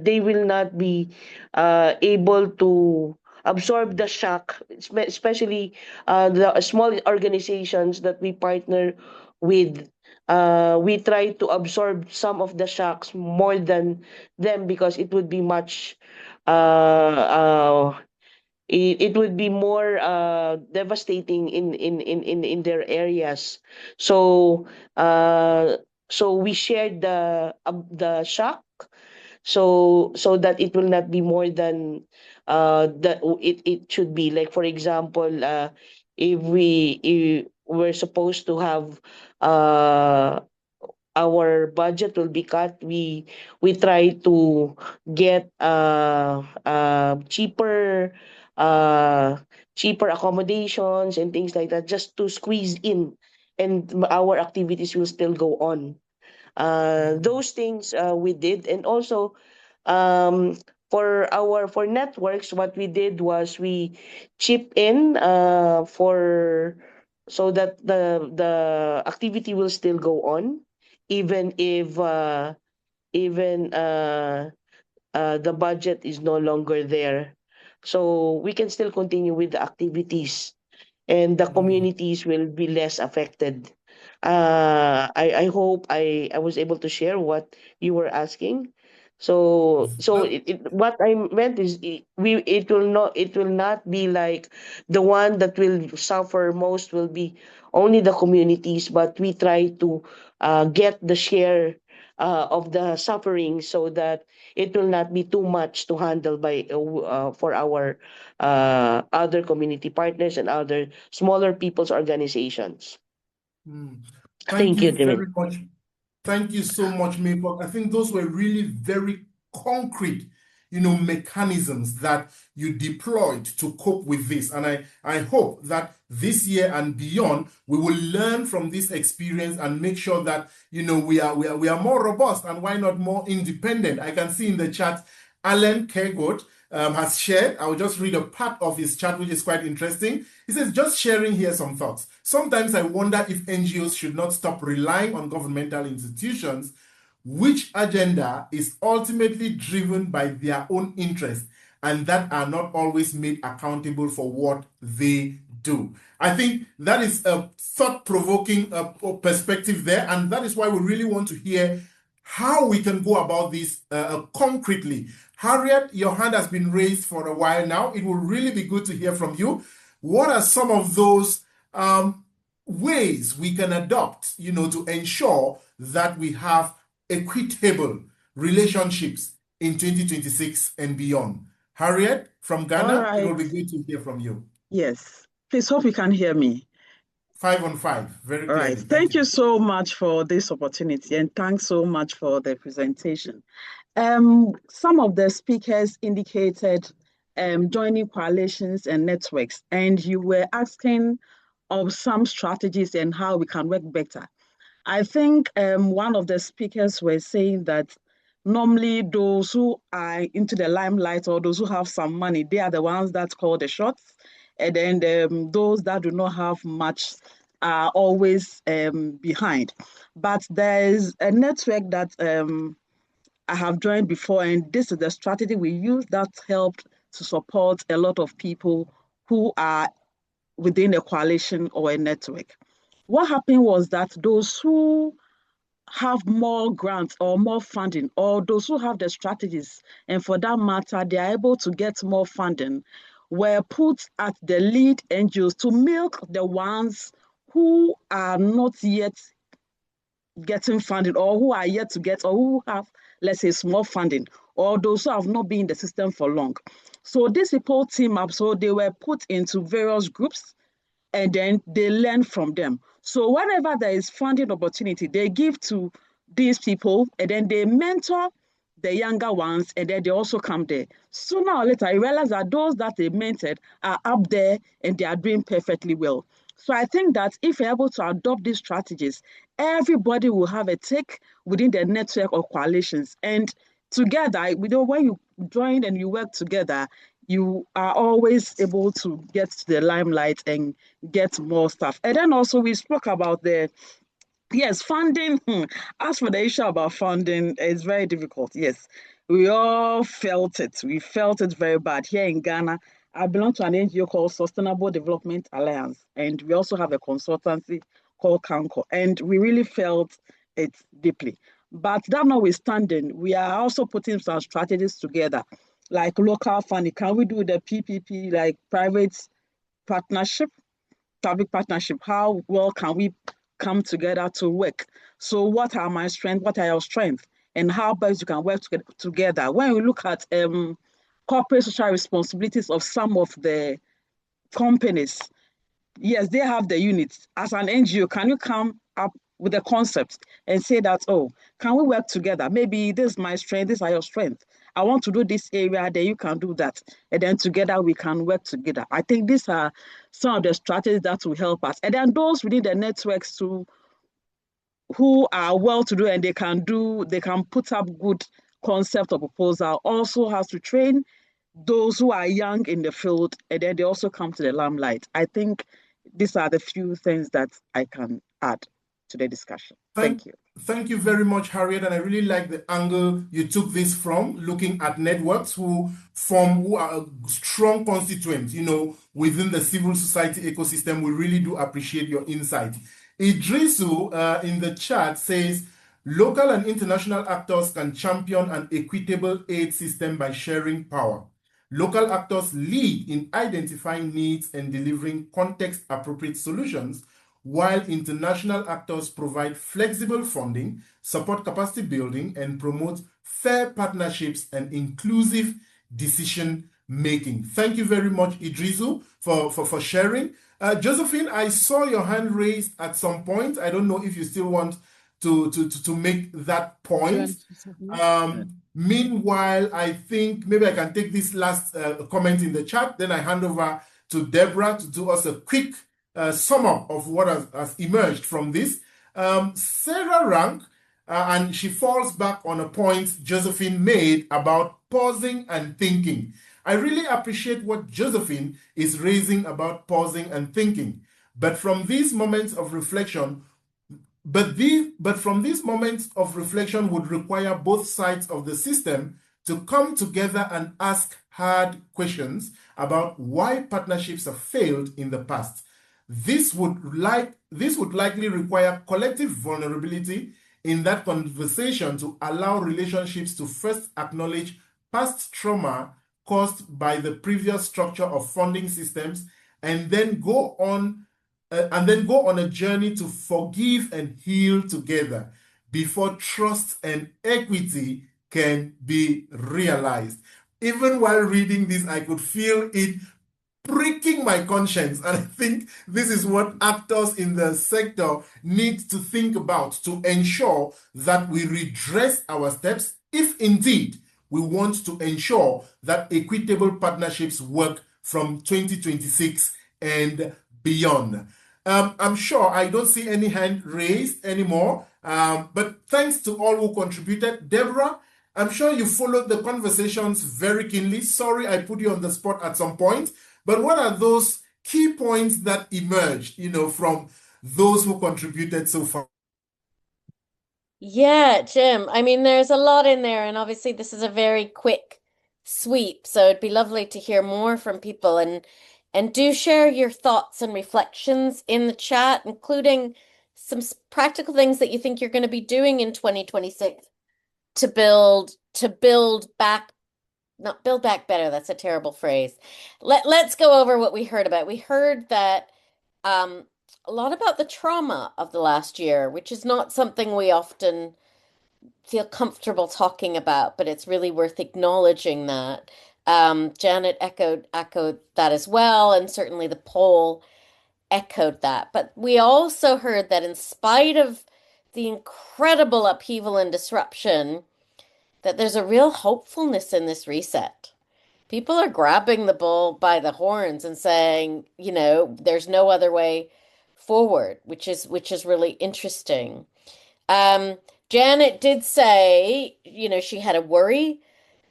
they will not be able to absorb the shock, especially the small organizations that we partner with. We try to absorb some of the shocks more than them, because it would be much it would be more devastating in their areas. So so we shared the shock, so that it will not be more than that it should be. Like, for example, if we're supposed to have uh our budget will be cut, we try to get uh cheaper accommodations and things like that, just to squeeze in, and our activities will still go on. Those things we did. And also, um for networks, what we did was we chip in for so that the activity will still go on, even if the budget is no longer there, so we can still continue with the activities, and the Mhm. communities will be less affected. I hope I was able to share what you were asking. So what I meant is, it will not be like the one that will suffer most will be only the communities, but we try to get the share of the suffering, so that it will not be too much to handle by for our other community partners and other smaller people's organizations. Thank Thank you you, Jimin. very much. Thank you so much, Maple. I think those were really very concrete, mechanisms that you deployed to cope with this. And I hope that this year and beyond, we will learn from this experience and make sure that, we are more robust and why not more independent. I can see in the chat, Alan Kegot has shared. I will just read a part of his chat, which is quite interesting. He says, just sharing here some thoughts. Sometimes I wonder if NGOs should not stop relying on governmental institutions, which agenda is ultimately driven by their own interests and that are not always made accountable for what they do. I think that is a thought-provoking perspective there, and that is why we really want to hear how we can go about this concretely. Harriet, your hand has been raised for a while now. It will really be good to hear from you. What are some of those ways we can adopt, to ensure that we have equitable relationships in 2026 and beyond? Harriet from Ghana, it will be good to hear from you. Yes. Please hope you can hear me. 5 on 5, very All clearly. right. Thank you so much for this opportunity, and thanks so much for the presentation. Some of the speakers indicated joining coalitions and networks, and you were asking of some strategies and how we can work better. I think one of the speakers were saying that normally those who are into the limelight or those who have some money, they are the ones that call the shots. And then those that do not have much are always behind. But there is a network that I have joined before, and this is the strategy we use that helped to support a lot of people who are within a coalition or a network. What happened was that those who have more grants or more funding, or those who have the strategies, and for that matter, they are able to get more funding, were put at the lead NGOs to milk the ones who are not yet getting funding, or who are yet to get, or who have, let's say, small funding, or those who have not been in the system for long. So these people team up, so they were put into various groups, and then they learn from them. So whenever there is funding opportunity, they give to these people, and then they mentor the younger ones, and then they also come there. Sooner or later, I realize that those that they mentored are up there and they are doing perfectly well. So I think that if you're able to adopt these strategies, everybody will have a take within the network or coalitions. And together, when you join and you work together, you are always able to get to the limelight and get more stuff. And then also we spoke about funding. As for the issue about funding, it's very difficult. Yes, we all felt it. We felt it very bad. Here in Ghana, I belong to an NGO called Sustainable Development Alliance, and we also have a consultancy called Kanko, and we really felt it deeply. But that notwithstanding, we are also putting some strategies together, like local funding. Can we do the PPP, like private partnership, public partnership? How well can we come together to work? So what are my strengths? What are your strengths? And how best you can work together? When we look at corporate social responsibilities of some of the companies, yes, they have the units. As an NGO, can you come up with a concept and say that, oh, can we work together? Maybe this is my strength, these are your strengths. I want to do this area, then you can do that. And then together we can work together. I think these are some of the strategies that will help us. And then those within the networks too, who are well to do and they can put up good concept or proposal, also has to train those who are young in the field, and then they also come to the limelight. I think these are the few things that I can add to the discussion. Thank you. Thank you very much, Harriet. And I really like the angle you took this from, looking at networks who are strong constituents, within the civil society ecosystem. We really do appreciate your insight. Idrisu in the chat says, local and international actors can champion an equitable aid system by sharing power. Local actors lead in identifying needs and delivering context-appropriate solutions, while international actors provide flexible funding, support capacity building, and promote fair partnerships and inclusive decision making. Thank you very much, Idrisu, for sharing. Josephine, I saw your hand raised at some point. I don't know if you still want to make that point. Meanwhile, I think maybe I can take this last comment in the chat, then I hand over to Deborah to do us a quick sum up of what has emerged from this. Sarah Rank, and she falls back on a point Josephine made about pausing and thinking. I really appreciate what Josephine is raising about pausing and thinking. But from these moments of reflection, from these moments of reflection would require both sides of the system to come together and ask hard questions about why partnerships have failed in the past. This would likely require collective vulnerability in that conversation to allow relationships to first acknowledge past trauma caused by the previous structure of funding systems and then go on a journey to forgive and heal together before trust and equity can be realized. Even while reading this, I could feel it pricking my conscience. And I think this is what actors in the sector need to think about to ensure that we redress our steps if indeed we want to ensure that equitable partnerships work from 2026 and beyond. I'm sure I don't see any hand raised anymore, but thanks to all who contributed. Deborah, I'm sure you followed the conversations very keenly. Sorry I put you on the spot at some point, but what are those key points that emerged, from those who contributed so far? Yeah, Jim, I mean, there's a lot in there, and obviously this is a very quick sweep, so it'd be lovely to hear more from people, and do share your thoughts and reflections in the chat, including some practical things that you think you're going to be doing in 2026 to build back, not build back better, that's a terrible phrase. Let's go over what we heard about. We heard that a lot about the trauma of the last year, which is not something we often feel comfortable talking about, but it's really worth acknowledging that. Janet echoed that as well, and certainly the poll echoed that. But we also heard that in spite of the incredible upheaval and disruption, that there's a real hopefulness in this reset. People are grabbing the bull by the horns and saying, there's no other way forward, which is really interesting. Janet did say, she had a worry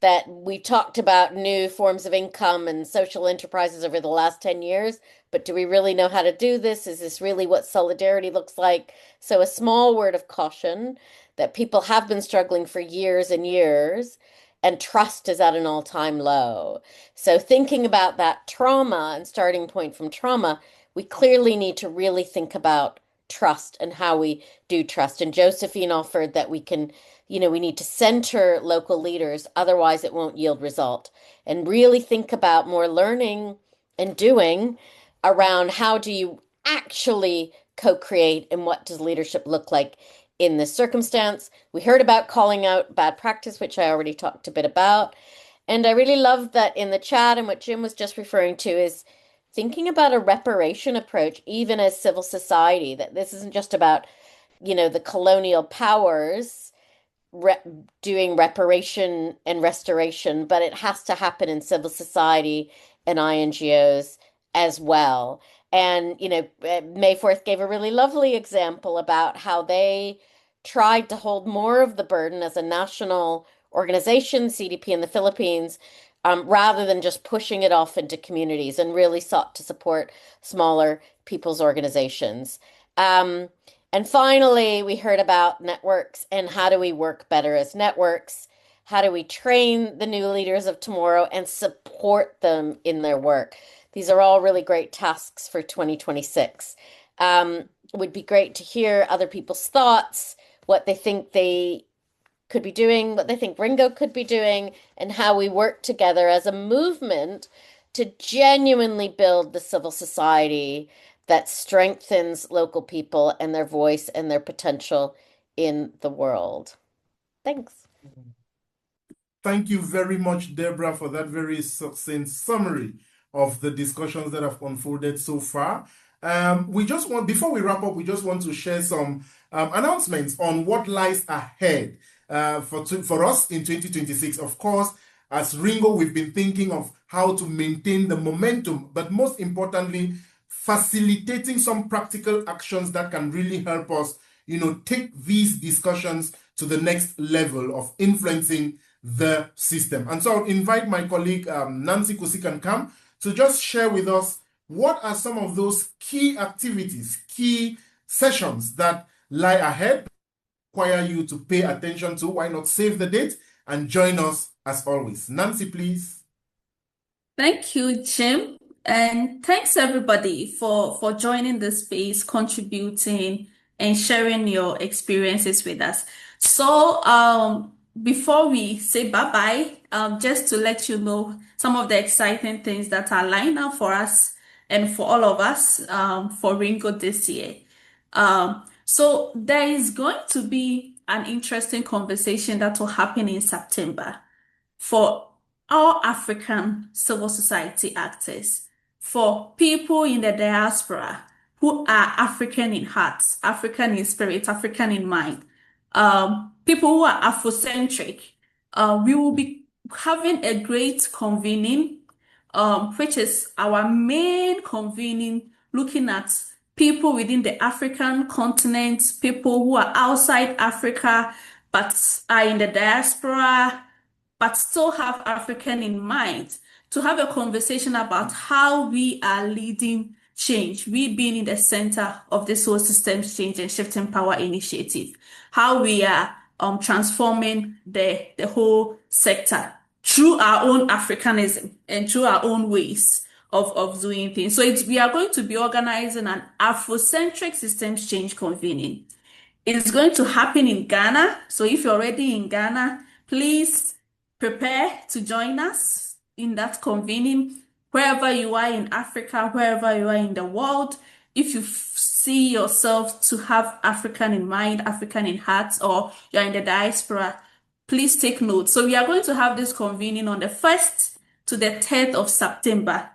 that we talked about new forms of income and social enterprises over the last 10 years, but do we really know how to do this? Is this really what solidarity looks like? So a small word of caution that people have been struggling for years and years, and trust is at an all-time low. So thinking about that trauma and starting point from trauma, we clearly need to really think about trust and how we do trust. And Josephine offered that we can, we need to center local leaders, otherwise it won't yield result. And really think about more learning and doing around how do you actually co-create and what does leadership look like in this circumstance. We heard about calling out bad practice, which I already talked a bit about. And I really love that in the chat, and what Jim was just referring to is thinking about a reparation approach, even as civil society, that this isn't just about, the colonial powers doing reparation and restoration, but it has to happen in civil society and INGOs as well. And, May 4th gave a really lovely example about how they tried to hold more of the burden as a national organization, CDP in the Philippines, rather than just pushing it off into communities, and really sought to support smaller people's organizations. And finally, we heard about networks and how do we work better as networks? How do we train the new leaders of tomorrow and support them in their work? These are all really great tasks for 2026. It would be great to hear other people's thoughts, what they think they could be doing, what they think Ringo could be doing, and how we work together as a movement to genuinely build the civil society that strengthens local people and their voice and their potential in the world. Thanks. Thank you very much, Deborah, for that very succinct summary of the discussions that have unfolded so far. Before we wrap up, we just want to share some announcements on what lies ahead for us in 2026. Of course, as Ringo, we've been thinking of how to maintain the momentum, but most importantly, facilitating some practical actions that can really help us, take these discussions to the next level of influencing the system. And so I'll invite my colleague Nancy Kusikan-Kam to just share with us what are some of those key activities, key sessions that lie ahead, require you to pay attention to. Why not save the date and join us as always? Nancy, please. Thank you, Jim. And thanks everybody for joining the space, contributing and sharing your experiences with us. So before we say bye-bye, just to let you know some of the exciting things that are lined up for us and for all of us for Ringo this year. So there is going to be an interesting conversation that will happen in September for all African civil society actors, for people in the diaspora who are African in heart, African in spirit, African in mind, people who are Afrocentric. We will be having a great convening, which is our main convening, looking at people within the African continent, people who are outside Africa, but are in the diaspora, but still have African in mind, to have a conversation about how we are leading change, we being in the center of this whole systems change and shifting power initiative, how we are transforming the whole sector through our own Africanism and through our own ways of doing things. So we are going to be organizing an Afrocentric systems change convening. It's going to happen in Ghana. So if you're already in Ghana, please prepare to join us in that convening. Wherever you are in Africa, wherever you are in the world, if you see yourself to have African in mind, African in heart, or you're in the diaspora, please take note. So we are going to have this convening on the 1st to the 3rd of September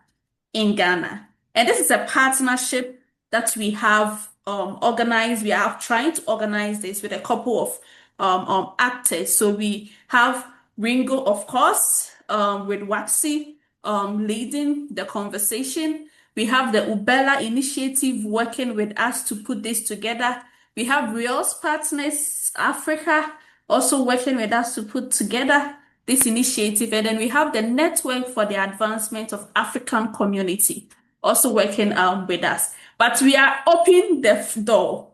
in Ghana. And this is a partnership that we have organized. We are trying to organize this with a couple of actors. So we have Ringo, of course, with Waxy leading the conversation. We have the Ubella Initiative working with us to put this together. We have Real's Partners Africa also working with us to put together this initiative. And then we have the Network for the Advancement of African Community also working with us. But we are opening the door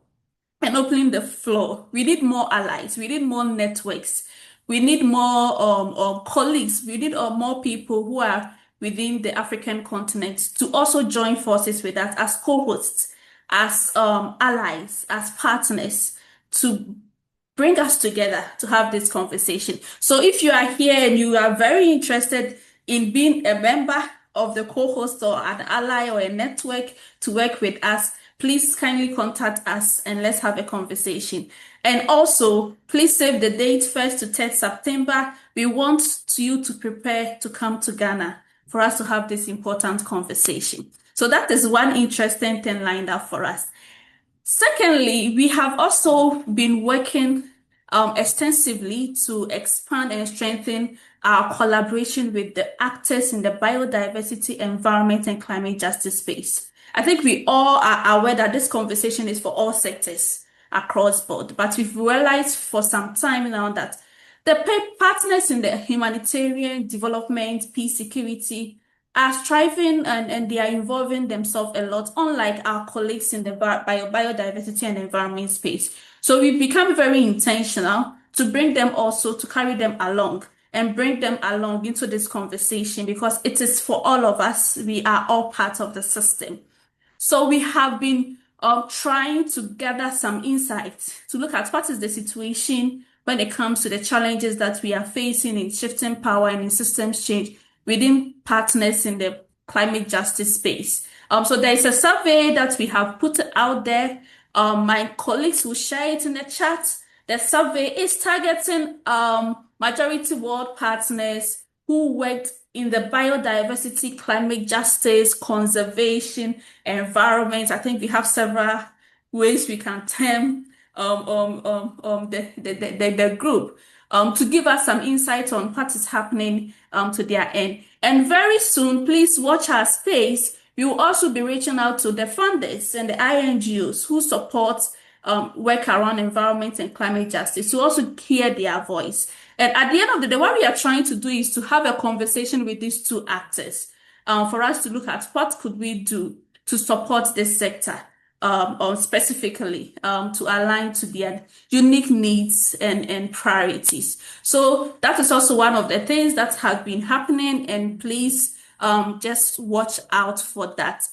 and opening the floor. We need more allies. We need more networks. We need more colleagues. We need more people who are within the African continent to also join forces with us as co-hosts, as allies, as partners, to bring us together to have this conversation. So if you are here and you are very interested in being a member of the co-host or an ally or a network to work with us, please kindly contact us and let's have a conversation. And also, please save the date 1st to 3rd September. We want you to prepare to come to Ghana for us to have this important conversation. So that is one interesting thing lined up for us. Secondly, we have also been working extensively to expand and strengthen our collaboration with the actors in the biodiversity, environment, and climate justice space. I think we all are aware that this conversation is for all sectors across board, but we've realized for some time now that the partners in the humanitarian development, peace, security, are striving and they are involving themselves a lot, unlike our colleagues in the biodiversity and environment space. So we've become very intentional to bring them also, to carry them along and bring them along into this conversation because it is for all of us. We are all part of the system. So we have been trying to gather some insights to look at what is the situation when it comes to the challenges that we are facing in shifting power and in systems change within partners in the climate justice space. So there is a survey that we have put out there. My colleagues will share it in the chat. The survey is targeting majority world partners who worked in the biodiversity, climate justice, conservation, environment. I think we have several ways we can term the group to give us some insight on what is happening to their end. And very soon, please watch our space. We will also be reaching out to the funders and the INGOs who support work around environment and climate justice to also hear their voice. And at the end of the day, what we are trying to do is to have a conversation with these two actors for us to look at what could we do to support this sector or specifically to align to their unique needs and priorities. So that is also one of the things that have been happening, and please just watch out for that.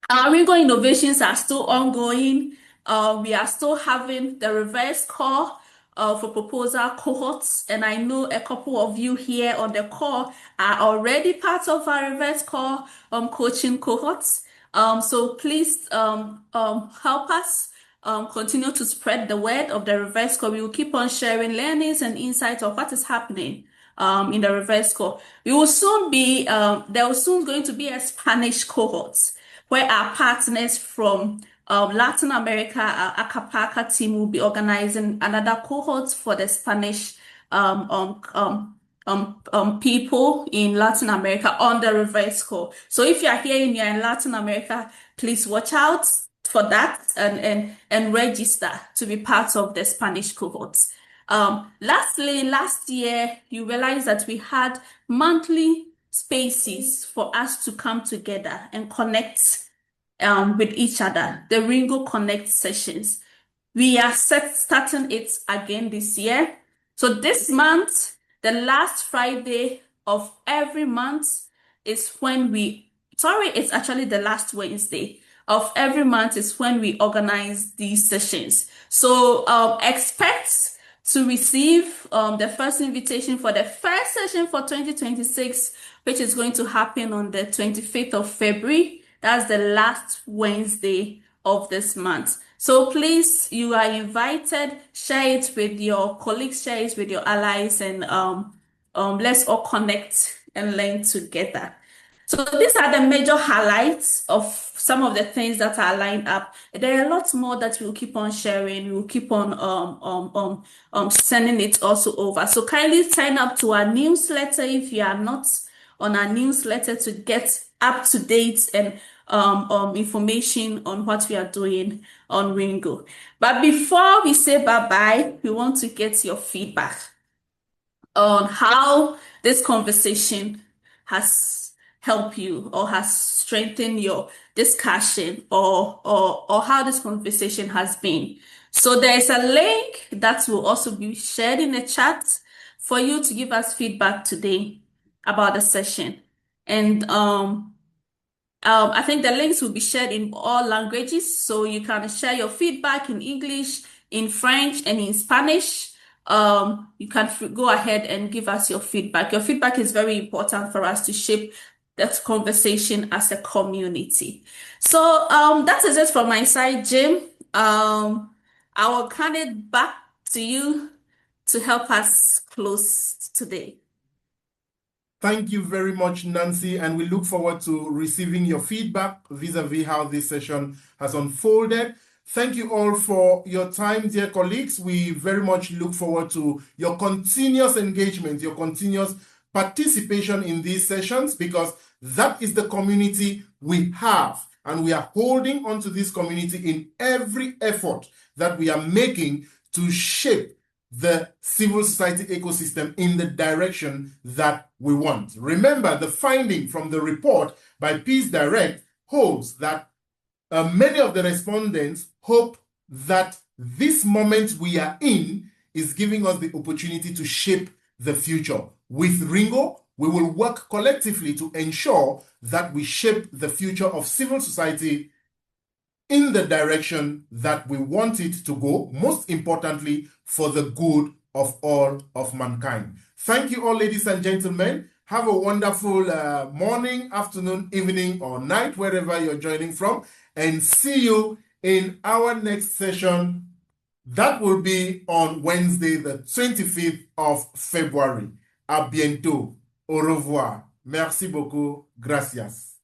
Our Ringo innovations are still ongoing. We are still having the reverse call for proposal cohorts, and I know a couple of you here on the call are already part of our reverse call coaching cohorts. So please help us continue to spread the word of the reverse call. We will keep on sharing learnings and insights of what is happening in the reverse call. We will soon be there will soon going to be a Spanish cohort where our partners from Latin America, our Acapulco team, will be organizing another cohort for the Spanish people in Latin America on the reverse call. So if you are here and you're in Latin America, please watch out for that and register to be part of the Spanish cohorts. Lastly, last year, you realized that we had monthly spaces for us to come together and connect with each other, the Ringo Connect sessions. We are starting it again this year. So this month, the last Friday of every month is when it's actually the last Wednesday of every month is when we organize these sessions. So expect to receive the first invitation for the first session for 2026, which is going to happen on the 25th of February. That's the last Wednesday of this month. So please, you are invited. Share it with your colleagues, share it with your allies, and let's all connect and learn together. So these are the major highlights of some of the things that are lined up. There are a lot more that we'll keep on sharing. We'll keep on sending it also over. So kindly sign up to our newsletter if you are not on our newsletter to get up to date and information on what we are doing on Ringo. But before we say bye-bye, we want to get your feedback on how this conversation has helped you or has strengthened your discussion or how this conversation has been. So there's a link that will also be shared in the chat for you to give us feedback today about the session. And I think the links will be shared in all languages, so you can share your feedback in English, in French, and in Spanish. You can go ahead and give us your feedback. Your feedback is very important for us to shape that conversation as a community. So that is it from my side, Jim. I will hand it back to you to help us close today. Thank you very much, Nancy, and we look forward to receiving your feedback vis-a-vis how this session has unfolded. Thank you all for your time, dear colleagues. We very much look forward to your continuous engagement, your continuous participation in these sessions, because that is the community we have, and we are holding onto this community in every effort that we are making to shape the civil society ecosystem in the direction that we want. Remember, the finding from the report by Peace Direct holds that many of the respondents hope that this moment we are in is giving us the opportunity to shape the future. With Ringo, we will work collectively to ensure that we shape the future of civil society in the direction that we want it to go, most importantly, for the good of all of mankind. Thank you all, ladies and gentlemen. Have a wonderful morning, afternoon, evening, or night, wherever you're joining from. And see you in our next session. That will be on Wednesday, the 25th of February. À bientôt. Au revoir. Merci beaucoup. Gracias.